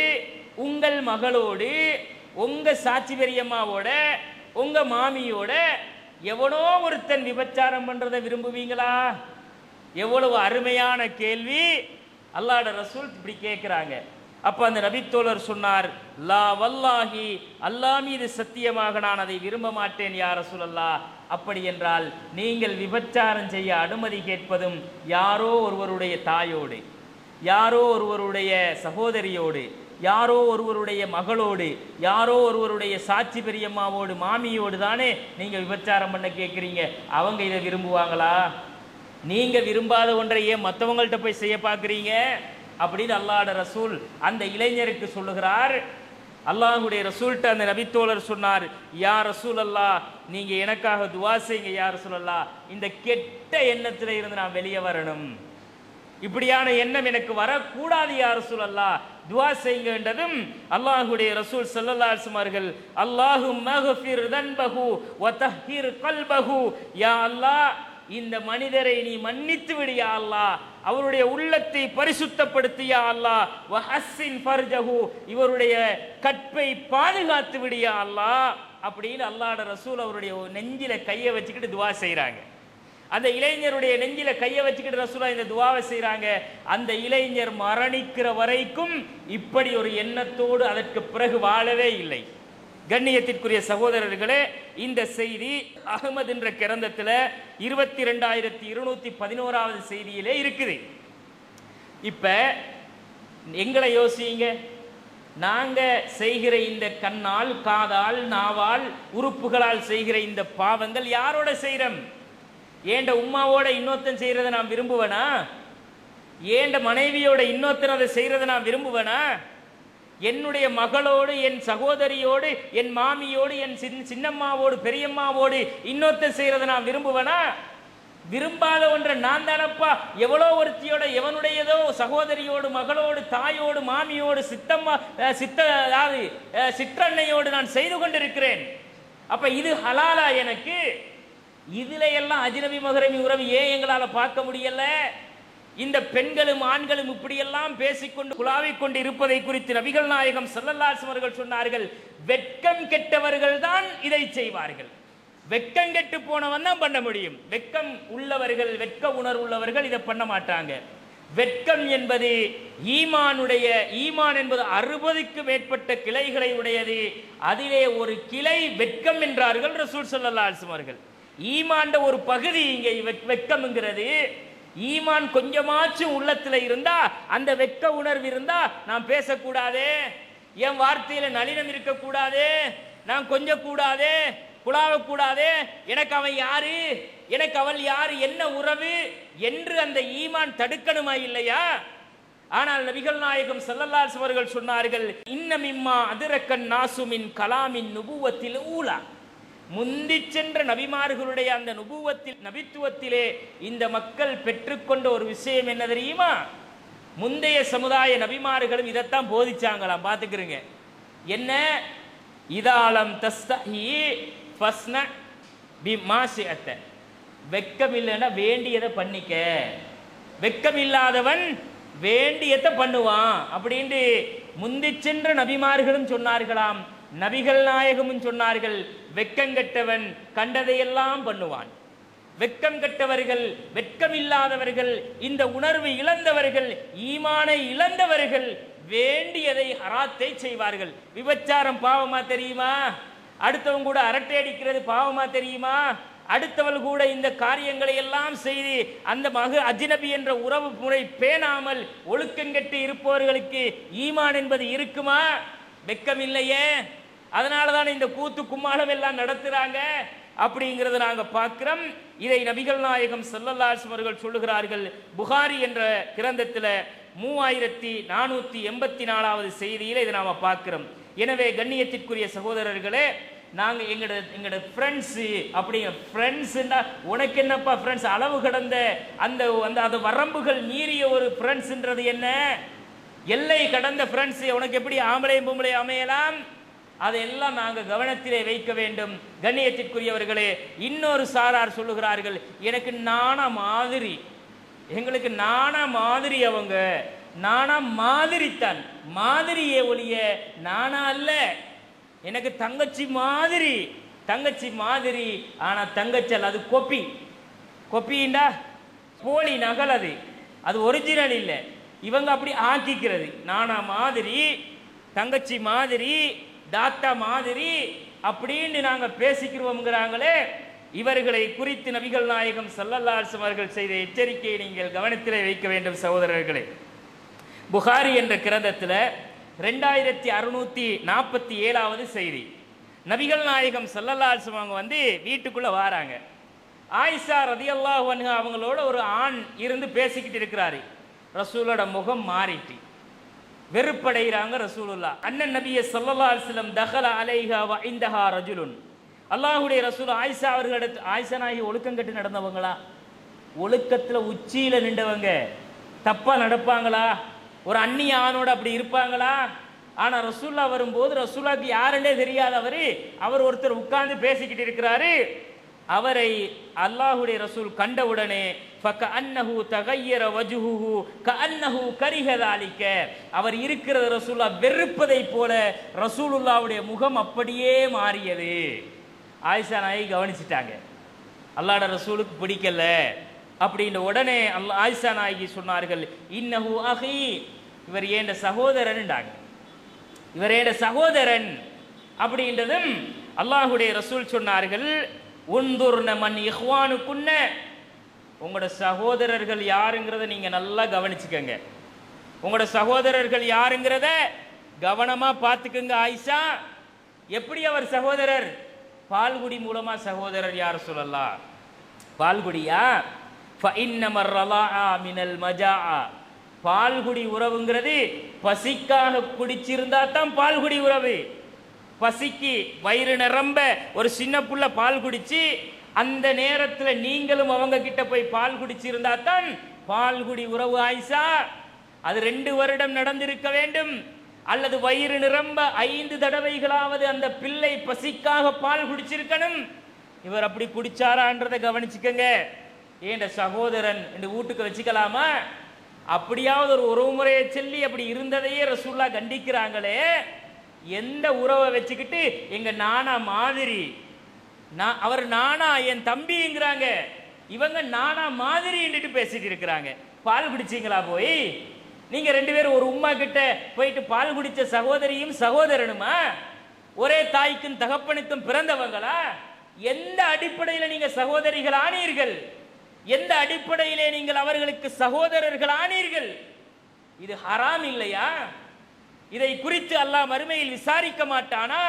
உங்கள் மகளோடு, உங்க சாட்சி பெரியம்மாவோட, உங்க மாமியோட எவனோ ஒருத்தன் விபச்சாரம் பண்றதை விரும்புவீங்களா? எவ்வளவு அருமையான கேள்வி! அல்லாஹ்வுடைய ரசூல் இப்படி கேட்கிறாங்க. அப்ப அந்த நபித்தோழர் சொன்னார், லா வல்லாஹி, அல்லாஹ் மீது சத்தியமாக நான் அதை விரும்ப மாட்டேன் யா ரசூலல்லாஹ். அப்படி என்றால் நீங்கள் விபச்சாரம் செய்ய அனுமதி கேட்பதும் யாரோ ஒருவருடைய தாயோடு, யாரோ ஒருவருடைய சகோதரியோடு, யாரோ ஒருவருடைய மகளோடு, யாரோ ஒருவருடைய சாட்சி பெரியம்மாவோடு, மாமியோடு தானே நீங்க விபச்சாரம் பண்ண கேட்குறீங்க. அவங்க இதை விரும்புவாங்களா? நீங்க விரும்பாத ஒன்றை ஏன் மற்றவங்கள்ட்ட போய் செய்ய பார்க்குறீங்க அப்படின்னு அல்லாஹ்வுடைய ரசூல் அந்த இளைஞருக்கு சொல்லுகிறார். அல்லாஹ்வுடைய ரசூல்கிட்ட அந்த நபித்தோழர் சொன்னார், யா ரசூல் அல்லாஹ், நீங்க எனக்காக துவா செய்யுங்க யா ரசூல் அல்லாஹ், இந்த கெட்ட எண்ணத்தில் இருந்து நான் வெளியே வரணும், இப்படியான எண்ணம் எனக்கு வரக்கூடாது யா ரசூல் அல்லாஹ், துவா செய்யுங்கன்றதும் அல்லாஹ்வுடைய ரசூல் ஸல்லல்லாஹு அலைஹி வஸல்லம் அவர்கள், அல்லாஹும்ம ஃபிர் தன்பஹு வ தஹ்ஹிர் கல்பஹு, யா அல்லாஹ் இந்த மனிதரை நீ மன்னித்து விடு யா அல்லாஹ், அவருடைய உள்ளத்தை பரிசுத்தப்படுத்து யா அல்லாஹ், வ ஹஸ்ஸின் ஃபர்ஜஹு, இவருடைய கற்பை பாதுகாத்து விடு யா அல்லாஹ் அப்படின்னு அல்லாஹ்வுடைய ரசூல் அவருடைய நெஞ்சில கையை வச்சுக்கிட்டு துவா செய்றாங்க. அந்த இளைஞருடைய நெஞ்சில கையை வச்சுக்கிட்டு ரசூலா இந்த துவாவை செய்றாங்க. அந்த இளைஞர் மரணிக்கிற வரைக்கும் இப்படி ஒரு எண்ணத்தோடு அதற்கு பிறகு வாழவே இல்லை. கண்ணியத்திற்குரிய சகோதரர்களே, இந்த செய்தி அஹ்மத் என்ற கிரந்தத்தில் 22,211வது செய்தியிலே இருக்குது. இப்ப எங்களை யோசிங்க, நாங்க செய்கிற இந்த கண்ணால், காதால், நாவால், உறுப்புகளால் செய்கிற இந்த பாவங்கள் யாரோட செய்கிறோம்? ஏண்ட உம்மாவோட இன்னொருத்தன் செய்கிறத நான் விரும்புவேனா? ஏண்ட மனைவியோட இன்னொருத்தன் அதை செய்கிறத நான் விரும்புவேனா? என்னுடைய மகளோடு, என் சகோதரியோடு, என் மாமியோடு, என் சின்னம்மாவோடு, பெரியம்மாவோடு இன்னொருத்தன் செய்கிறத நான் விரும்புவேனா? விரும்பாத ஒன்றை நான் தானப்பா எவ்வளோ ஒருத்தியோட, எவனுடையதோ சகோதரியோடு, மகளோடு, தாயோடு, மாமியோடு, சிற்றன்னையோடு நான் செய்து கொண்டிருக்கிறேன். அப்ப இது ஹலாலா எனக்கு? இதுல எல்லாம் அஜ்னபி மஹ்ரமி உறவு ஏன் எங்களால பார்க்க முடியல? இந்த பெண்களும் ஆண்களும் இப்படியெல்லாம் பேசிக்கொண்டு குழாவிக் கொண்டு இருப்பதை குறித்து நபிகள் நாயகம் ஸல்லல்லாஹு அலைஹி வஸல்லம் அவர்கள் சொன்னார்கள், வெட்கம் கெட்டவர்கள் தான் இதை செய்வார்கள். வெட்கம் கெட்டு போனவன் தான் பண்ண முடியும். வெட்கம் உள்ளவர்கள், வெட்க உணர்வு உள்ளவர்கள் இதை பண்ண மாட்டாங்க. வெட்கம் என்பது ஈமான் என்பது 60க்கு மேற்பட்ட கிளைகளை உடையது. அதிலே ஒரு கிளை வெட்கம் என்றார்கள் ரசூல் ஸல்லல்லாஹு அலைஹி வஸல்லம் அவர்கள். ஈமான்ட ஒரு பகுதி இங்கே வெட்கம்ங்கிறது. ஈமான் கொஞ்சமாச்சும் உள்ளத்துல இருந்தா, அந்த வெட்க உணர்வு இருந்தா, நான் பேசக்கூடாதே, என் வார்த்தையில நளினம் இருக்கக்கூடாதே, நான் கொஞ்சம் கூடாதே, குழாவக்கூடாதே, எனக்கு அவன் யாரு, எனக்கு அவள் யாரு, என்ன உறவு என்று அந்த ஈமான் தடுக்கணுமா இல்லையா? ஆனால் நபிகள் நாயகம் ஸல்லல்லாஹு அலைஹி வஸல்லம் அவர்கள் சொன்னார்கள், இன்ன மிம்மா அதிரக்கன் நாசுமின் கலாமின் நுபுவத்தில் ஊலா, முந்தி சென்ற நபிமார்களுடைய அந்த நுபுவத்தில், நபித்துவத்திலே இந்த மக்கள் பெற்றுக்கொண்ட ஒரு விஷயம் என்ன தெரியுமா? முந்தைய சமுதாய நபிமார்களும் இதைத்தான் போதிச்சாங்களாம். பார்த்துக்கிறீங்க என்ன? இதாலம் தஸ்தஹி ஃபஸ்ன பிமாசிஅத, வெட்கம் இல்லைன்னா வேண்டியதை பண்ணிக்க, வெட்கம் இல்லாதவன் வேண்டியதை பண்ணுவான் அப்படின்னு முந்தி சென்ற நபிமார்களும் சொன்னார்களாம். நபிகள் நாயகமும் சொன்னார்கள், வெட்கம் கெட்டவன் கண்டதையெல்லாம் பண்ணுவான். வெட்கம் கெட்டவர்கள், வெட்கம் இல்லாதவர்கள், இந்த உணர்வு இழந்தவர்கள், ஈமானை இழந்தவர்கள் வேண்டியதை ஹராத்தை செய்வார்கள். விபச்சாரம் பாவமா தெரியுமா? அடுத்தவங்க கூட அரட்டை அடிக்கிறது பாவமா தெரியுமா? அடுத்தவள் கூட இந்த காரியங்களை எல்லாம் செய்து அந்த அஜ்னபி என்ற உறவு முறை பேணாமல் ஒழுக்கங்கெட்டு இருப்பவர்களுக்கு ஈமான் என்பது இருக்குமா? வெட்கம் இல்லையே. அதனால தான் இந்த கூத்து கும்மாளம் எல்லாம் நடத்துறாங்க அப்படிங்கிறத நாங்கள் பார்க்கிறோம். இதை நபிகள் நாயகம் ஸல்லல்லாஹு அலைஹி வஸல்லம் அவர்கள் சொல்லுகிறார்கள். புகாரி என்ற கிரந்தத்தில் 3484வது செய்தியில் இதை நாம் பார்க்கிறோம். எனவே கண்ணியத்திற்குரிய சகோதரர்களே, நாங்கள் எங்களோட ஃப்ரெண்ட்ஸு அப்படிங்கிற ஃப்ரெண்ட்ஸுன்னா உனக்கு என்னப்பா ஃப்ரெண்ட்ஸ்? அளவு கடந்த அந்த அந்த வரம்புகள் மீறிய ஒரு ஃப்ரெண்ட்ஸுன்றது என்ன? எல்லை கடந்த ஃப்ரெண்ட்ஸ் உனக்கு எப்படி ஆம்பளையும் பொம்பளை அமையலாம்? அதையெல்லாம் நாங்கள் கவனத்திலே வைக்க வேண்டும். கண்ணியத்திற்குரியவர்களே, இன்னொரு சாரார் சொல்லுகிறார்கள், எனக்கு நானா மாதிரி, எங்களுக்கு நானா மாதிரி, அவங்க நானா மாதிரி தான், மாதிரியே ஒழிய நானா அல்ல, எனக்கு தங்கச்சி மாதிரி, தங்கச்சி மாதிரி. ஆனால் தங்கச்சி அல்ல, அது கொப்பி. கொப்பிண்டா போலி நகல், அது ஒரிஜினல் இல்லை. இவங்க அப்படி ஆக்கிக்கிறது. நானா மாதிரி, தங்கச்சி மாதிரி, தாத்தா மாதிரி அப்படின்னு நாங்கள் பேசிக்கிறோம்ங்கிறாங்களே, இவர்களை குறித்து நபிகள் நாயகம் ஸல்லல்லாஹு அலைஹி வஸல்லம் அவர்கள் செய்த எச்சரிக்கையை நீங்கள் கவனத்திலே வைக்க வேண்டும் சகோதரர்களே. புகாரி என்ற கிரந்தத்தில் 2647வது செய்தி. நபிகள் நாயகம் ஸல்லல்லாஹு அலைஹி வஸல்லம் அவங்க வந்து வீட்டுக்குள்ளே வராங்க. ஆயிஷா ரதியல்லாஹு அன்ஹா அவங்களோட ஒரு ஆண் இருந்து பேசிக்கிட்டு இருக்கிறாரு. ரசூலோட முகம் மாறிட்டு வெறுப்படைகிறாங்க ரசூலுல்லாஹ். அண்ணன் நபிய ஸல்லல்லாஹு அலைஹி வஸல்லம் தகல அலைஹா வ இந்தஹா ரஜுலுன். அல்லாஹ்வுடைய ரசூல் ஆயிஷா அவர்களிடத்து, ஆயிஷா நாயகி ஒழுக்கம் கட்டு நடந்தவங்களா? ஒழுக்கத்தில் உச்சியில் நின்றவங்க தப்பாக நடப்பாங்களா? ஒரு அந்நிய ஆணோட அப்படி இருப்பாங்களா? ஆனால் ரசூல்லா வரும்போது ரசூல்லாக்கு யாருன்னே தெரியாதவர், அவர் ஒருத்தர் உட்கார்ந்து பேசிக்கிட்டு இருக்கிறாரு. அவரை அல்லாஹுடைய ரசூல் கண்டவுடனே ஃபகஅன்னஹு தகய்யர வஜ்ஹுஹு கஅன்னஹு கரிஹ ذلك, அவர் இருக்கிறது ரசூல்லா வெறுப்பதை போல ரசூலுல்லாவுடைய முகம் அப்படியே மாறியது. ஆயிஷா நாயகி கவனிச்சிட்டாங்க, அல்லாஹ்வுடைய ரசூலுக்கு பிடிக்கல அப்படின்ற உடனே ஆயிஷா நாயகி சொன்னார்கள், இன்னஹு அஹி, இவர் ஏண்ட சகோதரன்டாங்க, இவர் ஏண்ட சகோதரன் அப்படின்றதும் அல்லாஹ்வுடைய ரசூல் சொன்னார்கள், உந்துர்ன மன் இஹ்வானுக்குன்ன, உங்களோட சகோதரர்கள் யாருங்கிறத நீங்க நல்லா கவனிச்சுக்கங்க. உங்களோட சகோதரர்கள் யாருங்கிறத கவனமா பார்த்துக்கங்க. ஆயிஷா, எப்படி அவர் சகோதரர்? பால்குடி மூலமா சகோதரர். யார் சொல்லலாம்? பால்குடியா? ஃபஇன்னமர் ரலாஆ மினல் மஜாஆ, பால்குடி உறவுங்கிறது பசிக்காக குடிச்சிருந்தா தான் பால்குடி உறவு. பசிக்கு வயிறு நிரம்ப ஒரு சின்ன புள்ள பால் குடிச்சு அந்த நேரத்தில் நீங்களும் அவங்க கிட்ட போய் பால் குடிச்சிருந்தா தான் பால்குடி உறவு. ஆயிஷா, அது 2 வருடம் நடந்திருக்க வேண்டும், அல்லது வயிறு நிரம்ப 5 தடவைகளாவது அந்த பிள்ளை பசிக்காக பால் குடிச்சிருக்கணும். இவர் அப்படி குடிச்சாரான்றதை கவனிச்சுக்கங்க. ஏண்ட சகோதரன் என்று வீட்டுக்கு வச்சுக்கலாமா? அப்படியாவது ஒரு உறவு முறையை சொல்லி அப்படி இருந்ததையே ரசூல்லா கண்டிக்கிறாங்களே. எந்த உறவை வச்சுக்கிட்டு எங்க நானா மாதிரி, அவர் நானா என் தம்பிங்கிறாங்க, இவங்க நானா மாதிரி பேசிட்டு இருக்கிறாங்க. பால் குடிச்சிங்களா? போய் நீங்க 2 பேரும் ஒரு உம்மா கிட்ட போயிட்டு பால் குடிச்ச சகோதரியும் சகோதரனுமா? ஒரே தாய்க்கும் தகப்பனுக்கும் பிறந்தவங்களா? எந்த அடிப்படையில் நீங்க சகோதரிகள் ஆனீர்கள்? எந்த அடிப்படையிலே நீங்கள் அவர்களுக்கு சகோதரர்கள் ஆனீர்கள்? இது ஹராம் இல்லையா? இதை குறித்து அல்லாஹ் மறுமையில் விசாரிக்க மாட்டானா?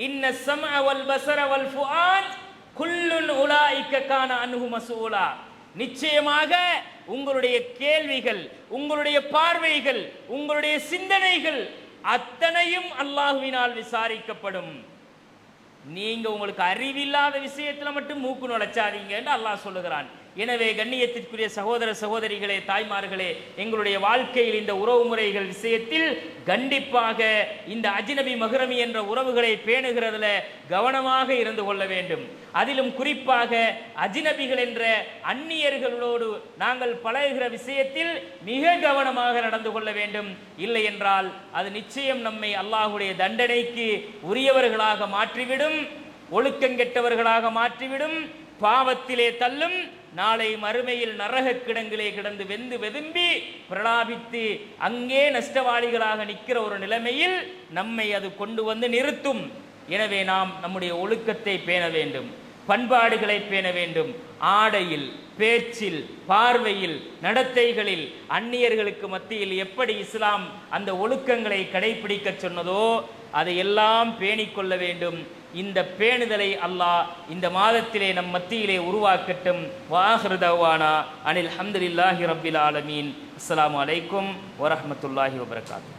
இன்ன ஸம்அ வல் பஸர வல் ஃபுஆத் குல்லுன் உலாயிக கான அன்ஹு மஸ்ஊலா, நிச்சயமாக உங்களுடைய கேள்விகள், உங்களுடைய பார்வைகள், உங்களுடைய சிந்தனைகள் அத்தனையும் அல்லாஹ்வினால் விசாரிக்கப்படும். நீங்க உங்களுக்கு அறிவில்லாத விஷயத்துல மட்டும் மூக்கு நுழைச்சாதீங்கன்னு அல்லாஹ் சொல்லுகிறான். எனவே கண்ணியத்திற்குரிய சகோதர சகோதரிகளே, தாய்மார்களே, எங்களுடைய வாழ்க்கையில் இந்த உறவு முறைகள் விஷயத்தில் கண்டிப்பாக இந்த அஜ்னபி மஹ்ரமி என்ற உறவுகளை பேணுகிறதுல கவனமாக இருந்து கொள்ள வேண்டும். அதிலும் குறிப்பாக அஜ்னபிகள் என்ற அந்நியர்களோடு நாங்கள் பழகுகிற விஷயத்தில் மிக கவனமாக நடந்து கொள்ள வேண்டும். இல்லை என்றால் அது நிச்சயம் நம்மை அல்லாஹ்வுடைய தண்டனைக்கு உரியவர்களாக மாற்றிவிடும், ஒழுக்கங்கெட்டவர்களாக மாற்றிவிடும், பாவத்திலே தள்ளும். நாளை மறுமையில் நரக கிடங்கிலே கிடந்து வெந்து வெதும்பி பிரலாபித்து அங்கே நஷ்டவாளிகளாக நிற்கிற ஒரு நிலைமையில் நம்மை அது கொண்டு வந்து நிறுத்தும். எனவே நாம் நம்முடைய ஒழுக்கத்தை பேண வேண்டும், பண்பாடுகளை பேண வேண்டும். ஆடையில், பேச்சில், பார்வையில், நடத்தைகளில் அந்நியர்களுக்கு மத்தியில் எப்படி இஸ்லாம் அந்த ஒழுக்கங்களை கடைபிடிக்க சொன்னதோ அதையெல்லாம் பேணிக்கொள்ள வேண்டும். இந்த பேணுதலை அல்லாஹ் இந்த மாதத்திலே நம் மத்தியிலே உருவாக்கட்டும். வாஹிரு தஅவானா அனில் ஹம்துலில்லாஹி ரப்பில் ஆலமீன். அஸ்ஸலாமு அலைக்கும் வரஹ்மத்துல்லாஹி வபரகாத்துஹு.